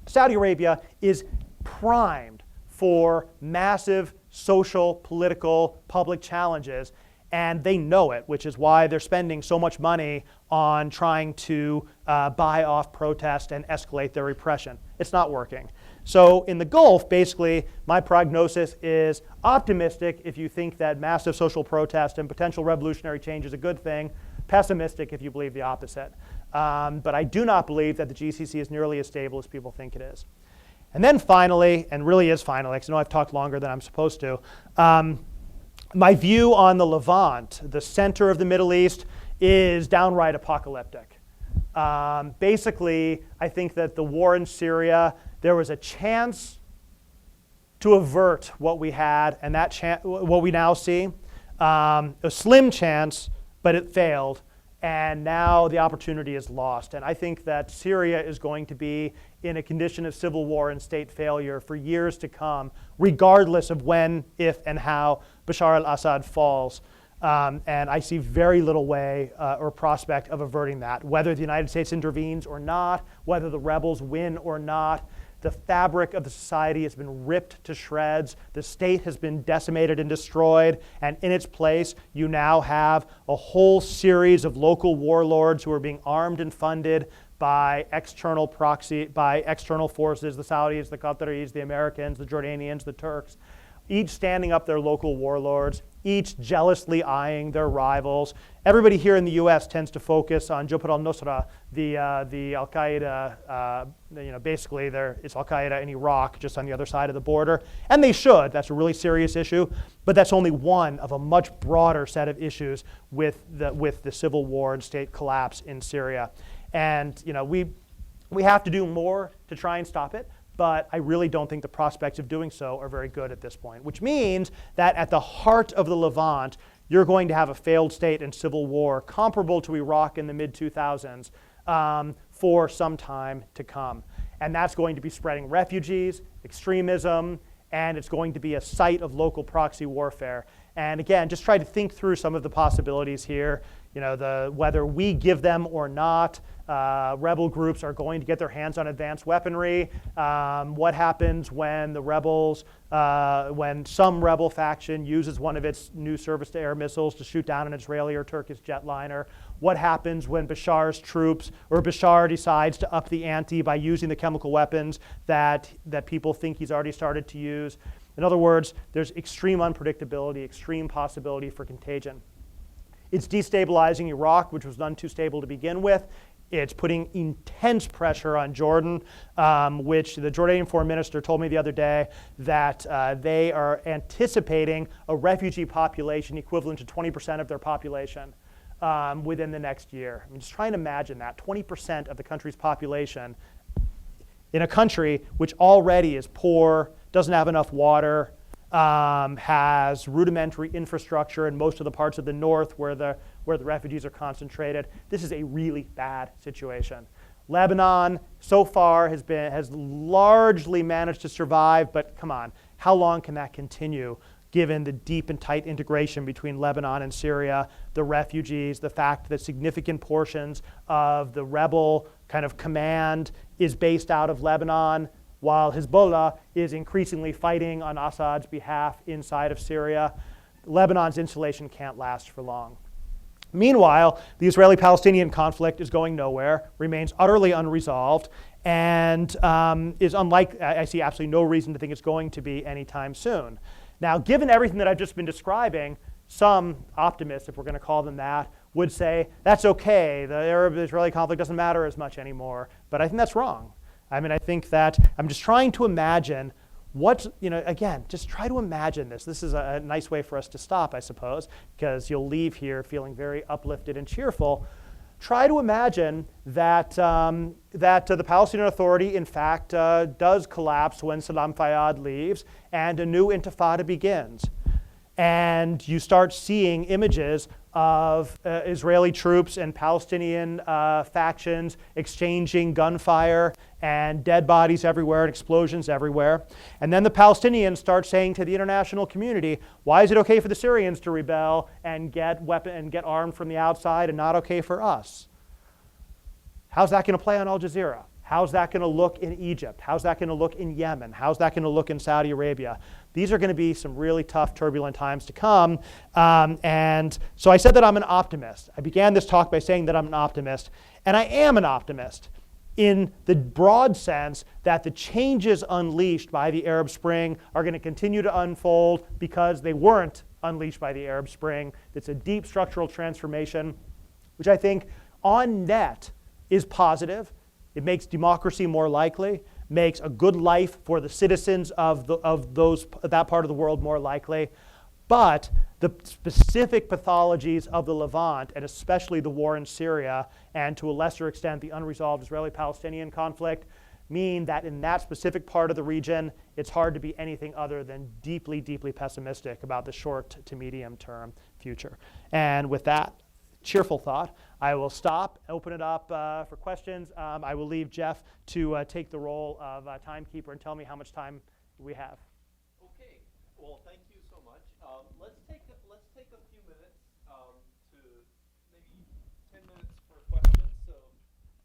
Saudi Arabia is primed for massive social, political, public challenges, and they know it, which is why they're spending so much money on trying to buy off protest and escalate their repression. It's not working. So in the Gulf, basically, my prognosis is optimistic if you think that massive social protest and potential revolutionary change is a good thing, pessimistic if you believe the opposite. But I do not believe that the GCC is nearly as stable as people think it is. And then finally, and really is finally, because I know I've talked longer than I'm supposed to, my view on the Levant, the center of the Middle East, is downright apocalyptic. Basically, I think that the war in Syria, there was a chance to avert what we had, and that what we now see, a slim chance, but it failed. And now the opportunity is lost. And I think that Syria is going to be in a condition of civil war and state failure for years to come, regardless of when, if, and how Bashar al-Assad falls. And I see very little way or prospect of averting that. Whether the United States intervenes or not, whether the rebels win or not, the fabric of the society has been ripped to shreds. The state has been decimated and destroyed. And in its place, you now have a whole series of local warlords who are being armed and funded by external forces, the Saudis, the Qataris, the Americans, the Jordanians, the Turks, each standing up their local warlords, each jealously eyeing their rivals. Everybody here in the U.S. tends to focus on Jabhat al-Nusra, the Al-Qaeda, basically it's Al-Qaeda in Iraq, just on the other side of the border. And they should. That's a really serious issue. But that's only one of a much broader set of issues with the civil war and state collapse in Syria. And we have to do more to try and stop it. But I really don't think the prospects of doing so are very good at this point, which means that at the heart of the Levant, you're going to have a failed state and civil war comparable to Iraq in the mid-2000s for some time to come. And that's going to be spreading refugees, extremism, and it's going to be a site of local proxy warfare. And again, just try to think through some of the possibilities here. Whether we give them or not, rebel groups are going to get their hands on advanced weaponry. What happens when when some rebel faction uses one of its new surface-to-air missiles to shoot down an Israeli or Turkish jetliner? What happens when Bashar's troops or Bashar decides to up the ante by using the chemical weapons that people think he's already started to use? In other words, there's extreme unpredictability, extreme possibility for contagion. It's destabilizing Iraq, which was none too stable to begin with. It's putting intense pressure on Jordan, which the Jordanian foreign minister told me the other day that they are anticipating a refugee population equivalent to 20% of their population within the next year. I mean, just try and imagine that, 20% of the country's population in a country which already is poor, doesn't have enough water, has rudimentary infrastructure in most of the parts of the north where the refugees are concentrated. This is a really bad situation. Lebanon so far has largely managed to survive, but come on, how long can that continue given the deep and tight integration between Lebanon and Syria, the refugees, the fact that significant portions of the rebel kind of command is based out of Lebanon, while Hezbollah is increasingly fighting on Assad's behalf inside of Syria. Lebanon's insulation can't last for long. Meanwhile, the Israeli-Palestinian conflict is going nowhere, remains utterly unresolved, and is unlike, I see absolutely no reason to think it's going to be anytime soon. Now, given everything that I've just been describing, some optimists, if we're going to call them that, would say, that's okay, the Arab-Israeli conflict doesn't matter as much anymore. But I think that's wrong. I mean, I think that I'm just trying to imagine again, just try to imagine this. This is a nice way for us to stop, I suppose, because you'll leave here feeling very uplifted and cheerful. Try to imagine that, the Palestinian Authority, in fact, does collapse when Salam Fayyad leaves and a new intifada begins. And you start seeing images of Israeli troops and Palestinian factions exchanging gunfire and dead bodies everywhere and explosions everywhere. And then the Palestinians start saying to the international community, why is it okay for the Syrians to rebel and get armed from the outside and not okay for us? How's that going to play on Al Jazeera? How's that going to look in Egypt? How's that going to look in Yemen? How's that going to look in Saudi Arabia? These are going to be some really tough, turbulent times to come. And so I said that I'm an optimist. I began this talk by saying that I'm an optimist. And I am an optimist in the broad sense that the changes unleashed by the Arab Spring are going to continue to unfold because they weren't unleashed by the Arab Spring. It's a deep structural transformation, which I think on net is positive. It makes democracy more likely, makes a good life for the citizens of that part of the world more likely. But the specific pathologies of the Levant, and especially the war in Syria, and to a lesser extent the unresolved Israeli-Palestinian conflict, mean that in that specific part of the region, it's hard to be anything other than deeply, deeply pessimistic about the short to medium term future. And with that, cheerful thought, I will stop, open it up for questions. I will leave Jeff to take the role of timekeeper and tell me how much time we have. Okay. Well, thank you so much. Let's take a few minutes to maybe 10 minutes for questions. So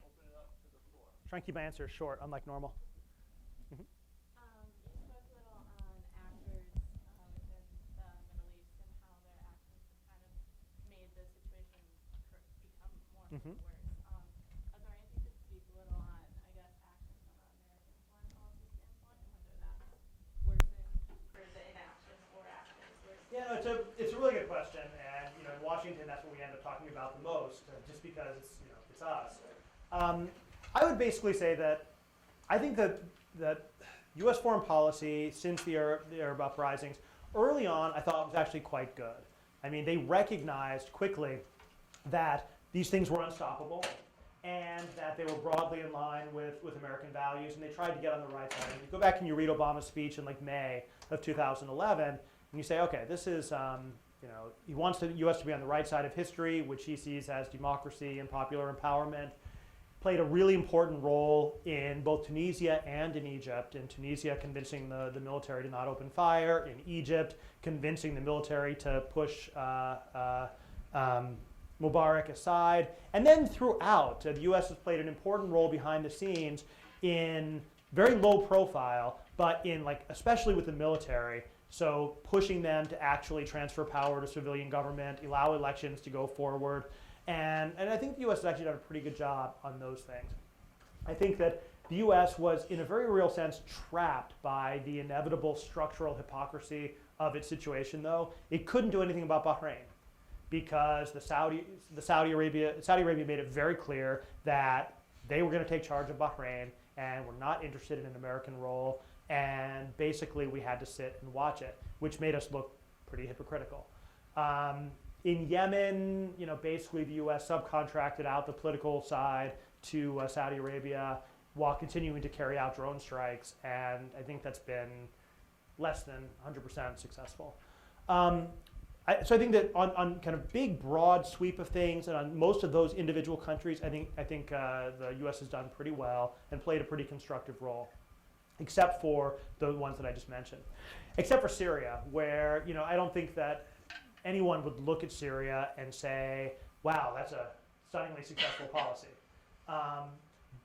open it up to the floor. Try and keep my answers short, unlike normal. You spoke a little on actors within the Middle East and how their actions have kind of made the situation become more and worse. I was wondering if you could speak a little on, I guess, actions from an American foreign policy standpoint and whether that's worsened for the inaction or actions worsened. Yeah, no, it's a really good question, and in Washington, that's what we end up talking about the most, just because it's us. I would basically say that I think that U.S. foreign policy since the Arab uprisings, early on, I thought was actually quite good. I mean, they recognized quickly that these things were unstoppable and that they were broadly in line with American values, and they tried to get on the right side. And you go back and you read Obama's speech in like May of 2011, and you say, okay, this is, he wants the U.S. to be on the right side of history, which he sees as democracy and popular empowerment. Played a really important role in both Tunisia and in Egypt. In Tunisia, convincing the military to not open fire. In Egypt, convincing the military to push Mubarak aside. And then throughout, the U.S. has played an important role behind the scenes in very low profile, but in especially with the military. So pushing them to actually transfer power to civilian government, allow elections to go forward. And I think the U.S. has actually done a pretty good job on those things. I think that the U.S. was, in a very real sense, trapped by the inevitable structural hypocrisy of its situation, though. It couldn't do anything about Bahrain because Saudi Arabia made it very clear that they were going to take charge of Bahrain and were not interested in an American role. And basically, we had to sit and watch it, which made us look pretty hypocritical. In Yemen, basically the U.S. subcontracted out the political side to Saudi Arabia while continuing to carry out drone strikes, and I think that's been less than 100% successful. So I think that on kind of big, broad sweep of things, and on most of those individual countries, I think the U.S. has done pretty well and played a pretty constructive role, except for the ones that I just mentioned. Except for Syria, where I don't think that anyone would look at Syria and say, wow, that's a stunningly successful policy.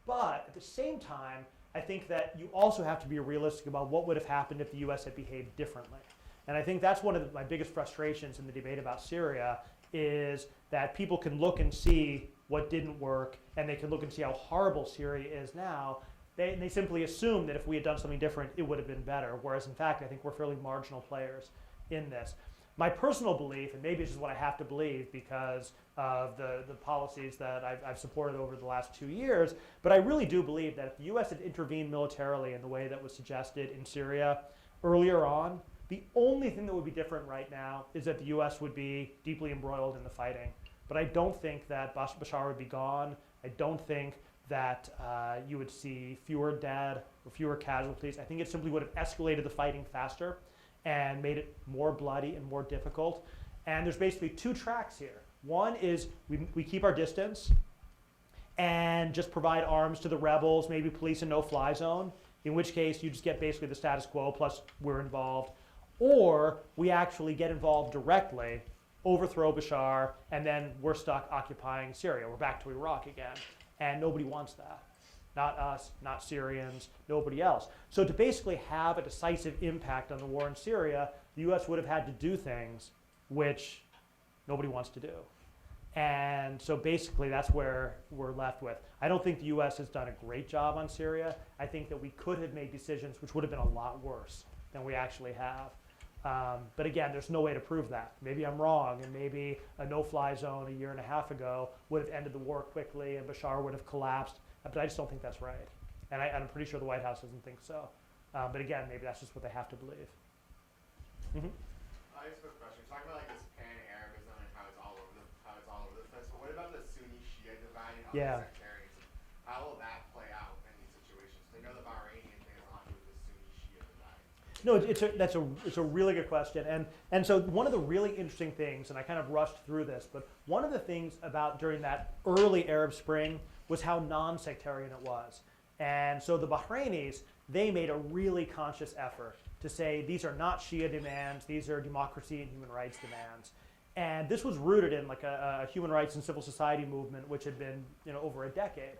But at the same time, I think that you also have to be realistic about what would have happened if the U.S. had behaved differently. And I think that's one of my biggest frustrations in the debate about Syria is that people can look and see what didn't work, and they can look and see how horrible Syria is now. They simply assume that if we had done something different, it would have been better, whereas in fact, I think we're fairly marginal players in this. My personal belief, and maybe this is what I have to believe because of the policies that I've supported over the last 2 years, but I really do believe that if the U.S. had intervened militarily in the way that was suggested in Syria earlier on, the only thing that would be different right now is that the U.S. would be deeply embroiled in the fighting. But I don't think that Bashar would be gone. I don't think that you would see fewer dead or fewer casualties. I think it simply would have escalated the fighting faster and made it more bloody and more difficult. And there's basically two tracks here. One is we keep our distance and just provide arms to the rebels, maybe police a no-fly zone, in which case you just get basically the status quo plus we're involved. Or we actually get involved directly, overthrow Bashar, and then we're stuck occupying Syria. We're back to Iraq again. And nobody wants that. Not us, not Syrians, nobody else. So to basically have a decisive impact on the war in Syria, the U.S. would have had to do things which nobody wants to do. And so basically that's where we're left with. I don't think the U.S. has done a great job on Syria. I think that we could have made decisions which would have been a lot worse than we actually have. But again, there's no way to prove that. Maybe I'm wrong, and maybe a no-fly zone a year and a half ago would have ended the war quickly and Bashar would have collapsed. But I just don't think that's right. And I'm pretty sure the White House doesn't think so. But again, maybe that's just what they have to believe. Mm-hmm. I just have a question. Talking about this pan-Arabism and how it's all over the place. But what about the Sunni-Shia divide and other sectarianism? How will that play out in these situations? I know the Bahrainian thing has a lot to do with the Sunni-Shia divide. No, it's a really good question, and so one of the really interesting things, and I kind of rushed through this, but one of the things about during that early Arab Spring was how non-sectarian it was, and so the Bahrainis, they made a really conscious effort to say these are not Shia demands, these are democracy and human rights demands, and this was rooted in like a human rights and civil society movement which had been over a decade,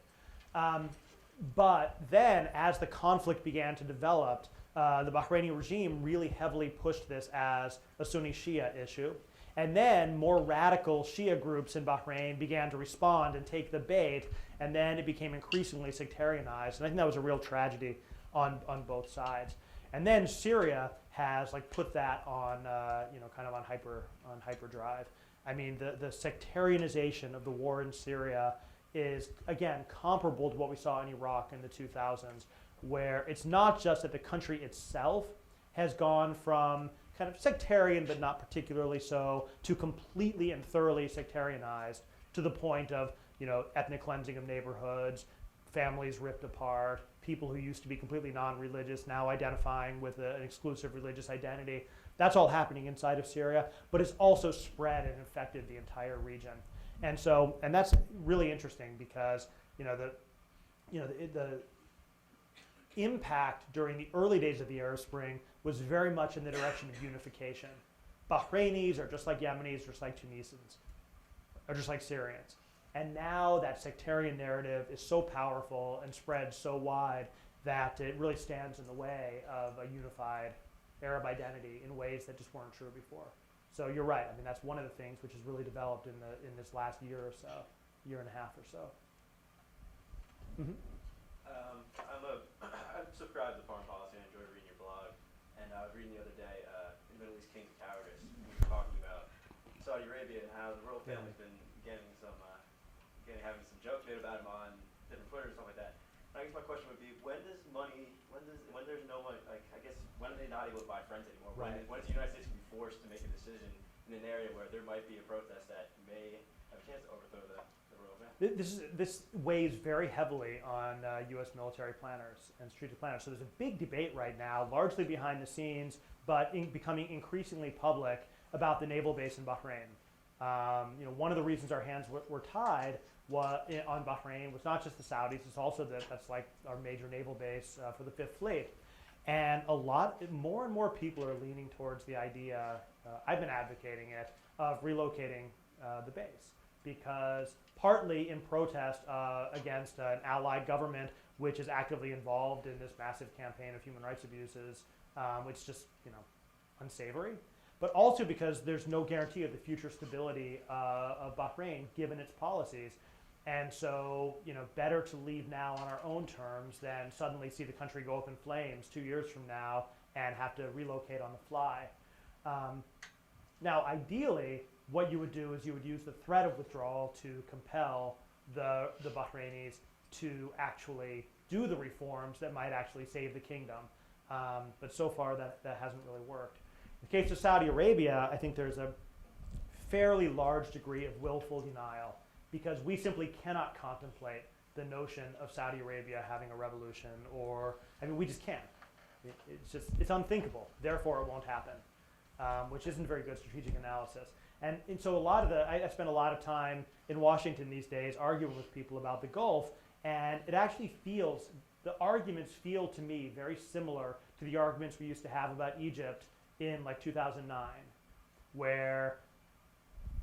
but then as the conflict began to develop. The Bahraini regime really heavily pushed this as a Sunni Shia issue. And then more radical Shia groups in Bahrain began to respond and take the bait, and then it became increasingly sectarianized. And I think that was a real tragedy on both sides. And then Syria has like put that on, kind of on hyperdrive. I mean, the sectarianization of the war in Syria is, again, comparable to what we saw in Iraq in the 2000s, where it's not just that the country itself has gone from kind of sectarian, but not particularly so, to completely and thoroughly sectarianized to the point of ethnic cleansing of neighborhoods, families ripped apart, people who used to be completely non-religious now identifying with an exclusive religious identity. That's all happening inside of Syria, but it's also spread and infected the entire region. And that's really interesting because the impact during the early days of the Arab Spring was very much in the direction of unification. Bahrainis are just like Yemenis, just like Tunisians, or just like Syrians. And now that sectarian narrative is so powerful and spread so wide that it really stands in the way of a unified Arab identity in ways that just weren't true before. So you're right. I mean, that's one of the things which has really developed in this last year or so, year and a half or so. Mm-hmm. I subscribe to foreign policy and I enjoy reading your blog. And I was reading the other day, in Middle East Kings of Cowardice, we were talking about Saudi Arabia and how the royal family's been having some jokes made about him on different Twitter and stuff like that. And I guess my question would be, when there's no money, like I guess when are they not able to buy friends anymore? Right. When is the United States going to be forced to make a decision in an area where there might be a protest that may have a chance to overthrow the royal family? This weighs very heavily on U.S. military planners and strategic planners. So there's a big debate right now, largely behind the scenes, but becoming increasingly public about the naval base in Bahrain. One of the reasons our hands were tied on Bahrain was not just the Saudis, it's also that's like our major naval base for the Fifth Fleet. And more and more people are leaning towards the idea, I've been advocating it, of relocating the base. Because partly in protest against an allied government which is actively involved in this massive campaign of human rights abuses, which is just unsavory. But also because there's no guarantee of the future stability of Bahrain given its policies. And so, better to leave now on our own terms than suddenly see the country go up in flames 2 years from now and have to relocate on the fly. Now, ideally, what you would do is you would use the threat of withdrawal to compel the Bahrainis to actually do the reforms that might actually save the kingdom. But so far, that hasn't really worked. In the case of Saudi Arabia, I think there's a fairly large degree of willful denial because we simply cannot contemplate the notion of Saudi Arabia having a revolution we just can't. It's unthinkable. Therefore, it won't happen, which isn't very good strategic analysis. And so I spend a lot of time in Washington these days arguing with people about the Gulf, and the arguments feel to me very similar to the arguments we used to have about Egypt in like 2009, where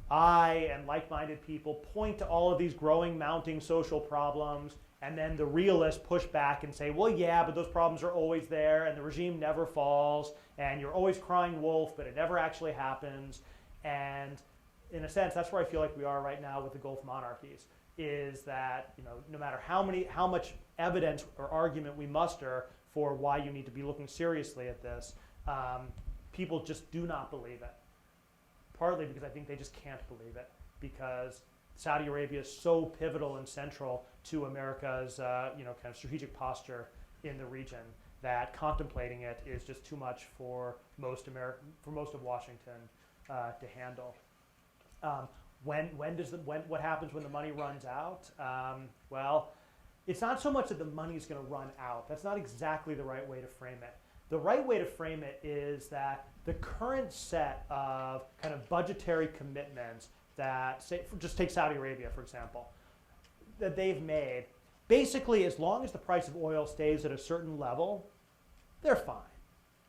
I and like-minded people point to all of these growing, mounting social problems, and then the realists push back and say, well, yeah, but those problems are always there, and the regime never falls, and you're always crying wolf, but it never actually happens. And in a sense, that's where I feel like we are right now with the Gulf monarchies, is that no matter how much evidence or argument we muster for why you need to be looking seriously at this, people just do not believe it. Partly because I think they just can't believe it, because Saudi Arabia is so pivotal and central to America's kind of strategic posture in the region that contemplating it is just too much for most of Washington to handle. What happens when the money runs out? Well, it's not so much that the money's going to run out. That's not exactly the right way to frame it. The right way to frame it is that the current set of kind of budgetary commitments that, say, just take Saudi Arabia, for example, that they've made, basically as long as the price of oil stays at a certain level, they're fine.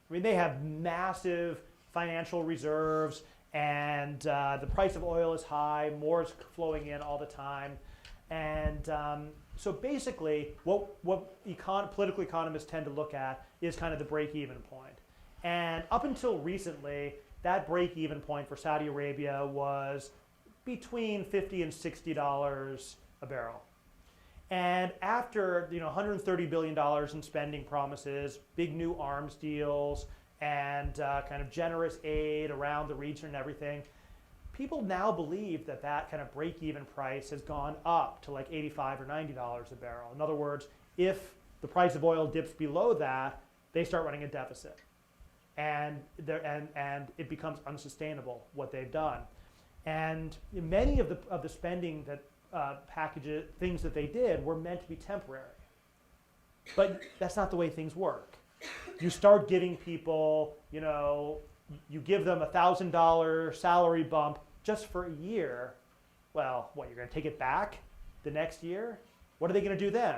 I mean, they have massive financial reserves, and the price of oil is high, more is flowing in all the time. And so basically, what political economists tend to look at is kind of the break-even point. And up until recently, that break-even point for Saudi Arabia was between $50 and $60 a barrel. And after $130 billion in spending promises, big new arms deals, and kind of generous aid around the region and everything, people now believe that that kind of break-even price has gone up to like $85 or $90 a barrel. In other words, if the price of oil dips below that, they start running a deficit. And it becomes unsustainable, what they've done. And many of the spending that packages, things that they did were meant to be temporary. But that's not the way things work. You start giving people, you give them a $1,000 salary bump just for a year. Well, what, you're going to take it back the next year? What are they going to do then?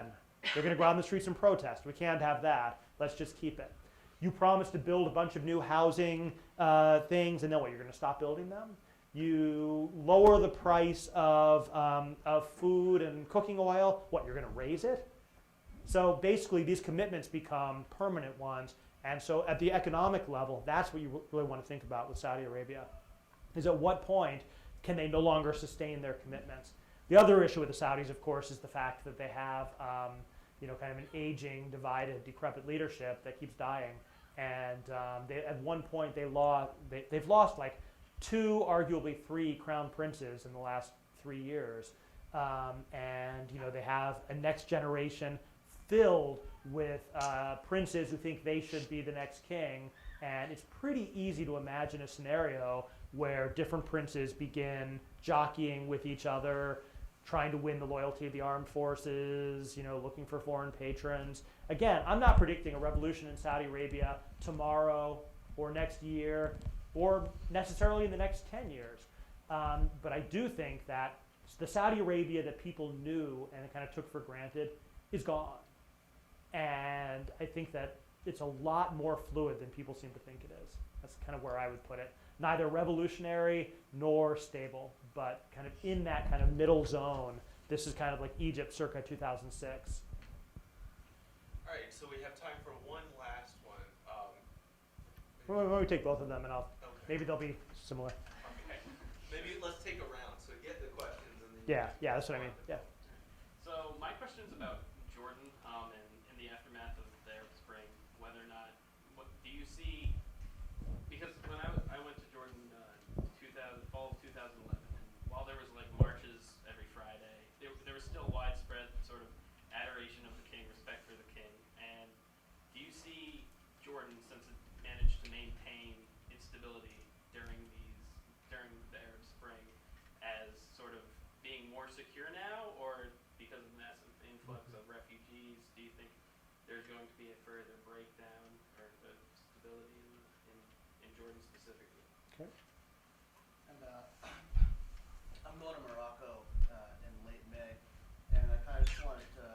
They're going to go out on the streets and protest. We can't have that. Let's just keep it. You promise to build a bunch of new housing things, and then what, you're going to stop building them? You lower the price of food and cooking oil. What, you're going to raise it? So basically, these commitments become permanent ones. And so at the economic level, that's what you really want to think about with Saudi Arabia, is at what point can they no longer sustain their commitments? The other issue with the Saudis, of course, is the fact that they have kind of an aging, divided, decrepit leadership that keeps dying. And at one point, they've lost like 2, arguably 3 crown princes in the last 3 years. And they have a next generation filled with princes who think they should be the next king. And it's pretty easy to imagine a scenario where different princes begin jockeying with each other, trying to win the loyalty of the armed forces, looking for foreign patrons. Again, I'm not predicting a revolution in Saudi Arabia tomorrow or next year or necessarily in the next 10 years. But I do think that the Saudi Arabia that people knew and kind of took for granted is gone. And I think that it's a lot more fluid than people seem to think it is. That's kind of where I would put it. Neither revolutionary nor stable, but kind of in that kind of middle zone. This is kind of like Egypt circa 2006. All right, so we have time for one last one. Why don't we take both of them, and Okay. maybe they'll be similar. Okay. Maybe let's take a round. So get the questions and then. Yeah, that's what I mean. Yeah. So my question is about Jordan and in the aftermath of the Arab Spring, whether or not, what do you see, because when I went to Jordan fall of 2011, and while there was like marches every Friday, there was still widespread sort of adoration of the king, respect for the king. And do you see Jordan, since it managed to maintain its stability during the Arab Spring, as sort of being more secure now, or because of the massive influx of refugees, do you think there's going to be a further breakdown or stability in Jordan specifically? Okay. And I'm going to Morocco in late May, and I kind of just wanted to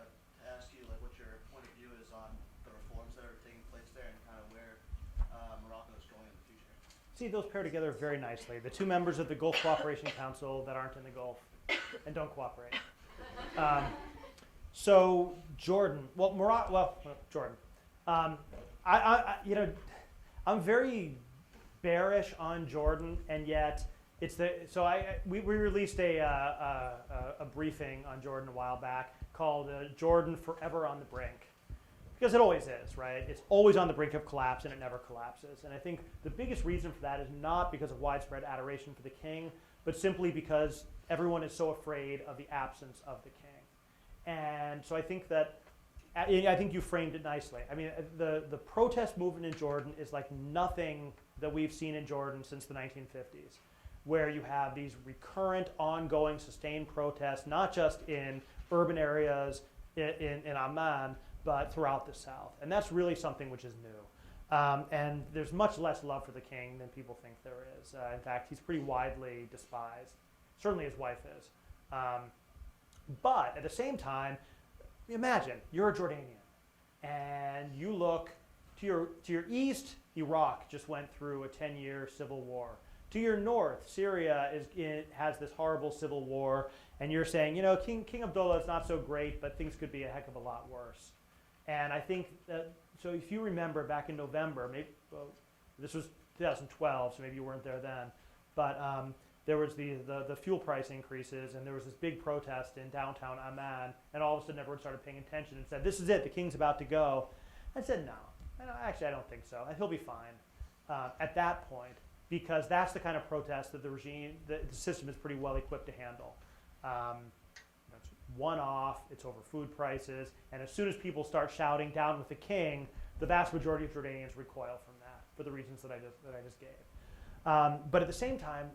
ask you like what your point of view is on the reforms that are taking place there and kind of where Morocco is going in the future. See, those pair together very nicely. The 2 members of the Gulf Cooperation Council that aren't in the Gulf and don't cooperate. So Jordan, Jordan. I'm very bearish on Jordan, and yet we released a briefing on Jordan a while back called Jordan Forever on the Brink. Because it always is, right? It's always on the brink of collapse, and it never collapses. And I think the biggest reason for that is not because of widespread adoration for the king, but simply because everyone is so afraid of the absence of the king. And so I think you framed it nicely. I mean, the protest movement in Jordan is like nothing that we've seen in Jordan since the 1950s, where you have these recurrent, ongoing, sustained protests, not just in urban areas in Amman, but throughout the south. And that's really something which is new. And there's much less love for the king than people think there is. In fact, he's pretty widely despised. Certainly his wife is. But at the same time, imagine you're a Jordanian and you look to your east, Iraq just went through a 10-year civil war. To your north, Syria has this horrible civil war, and you're saying, King Abdullah is not so great, but things could be a heck of a lot worse. And I think that, so if you remember back in November, this was 2012, so maybe you weren't there then, but there was the fuel price increases, and there was this big protest in downtown Amman, and all of a sudden everyone started paying attention and said, this is it, the king's about to go. I said, no, actually I don't think so, he'll be fine at that point, because that's the kind of protest that the system is pretty well equipped to handle. It's one-off, it's over food prices, and as soon as people start shouting down with the king, the vast majority of Jordanians recoil from that for the reasons that I just gave. But at the same time,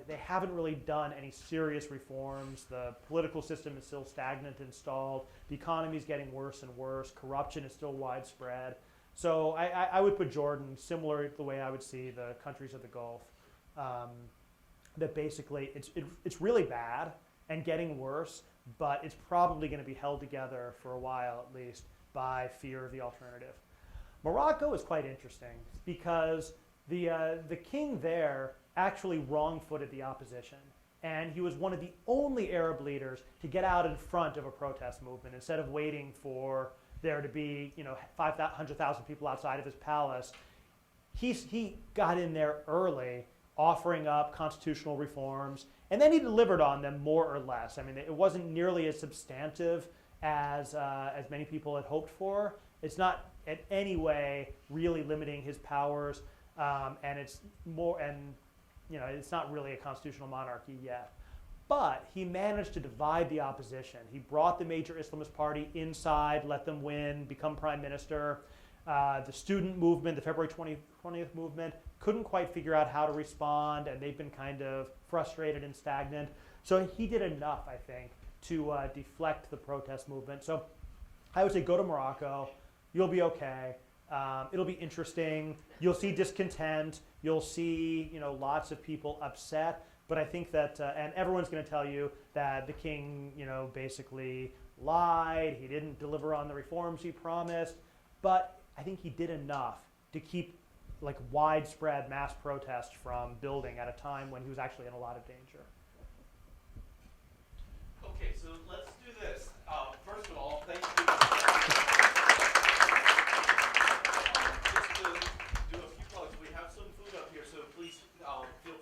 they haven't really done any serious reforms. The political system is still stagnant and stalled. The economy is getting worse and worse. Corruption is still widespread. So I would put Jordan similar to the way I would see the countries of the Gulf. That basically it's really bad and getting worse, but it's probably going to be held together for a while at least by fear of the alternative. Morocco is quite interesting because the king there actually wrong-footed the opposition, and he was one of the only Arab leaders to get out in front of a protest movement instead of waiting for there to be 500,000 people outside of his palace. He got in there early, offering up constitutional reforms, and then he delivered on them more or less. I mean, it wasn't nearly as substantive as many people had hoped for. It's not in any way really limiting his powers, and it's not really a constitutional monarchy yet. But he managed to divide the opposition. He brought the major Islamist party inside, let them win, become prime minister. The student movement, the February 20th movement, couldn't quite figure out how to respond, and they've been kind of frustrated and stagnant. So he did enough, I think, to deflect the protest movement. So I would say go to Morocco. You'll be okay. It'll be interesting. You'll see discontent. You'll see lots of people upset. But I think that, and everyone's going to tell you that the king, basically lied. He didn't deliver on the reforms he promised. But I think he did enough to keep widespread mass protest from building at a time when he was actually in a lot of danger. Okay, so let's do this. First of all, thank you. Just to do a few plugs, we have some food up here, so please feel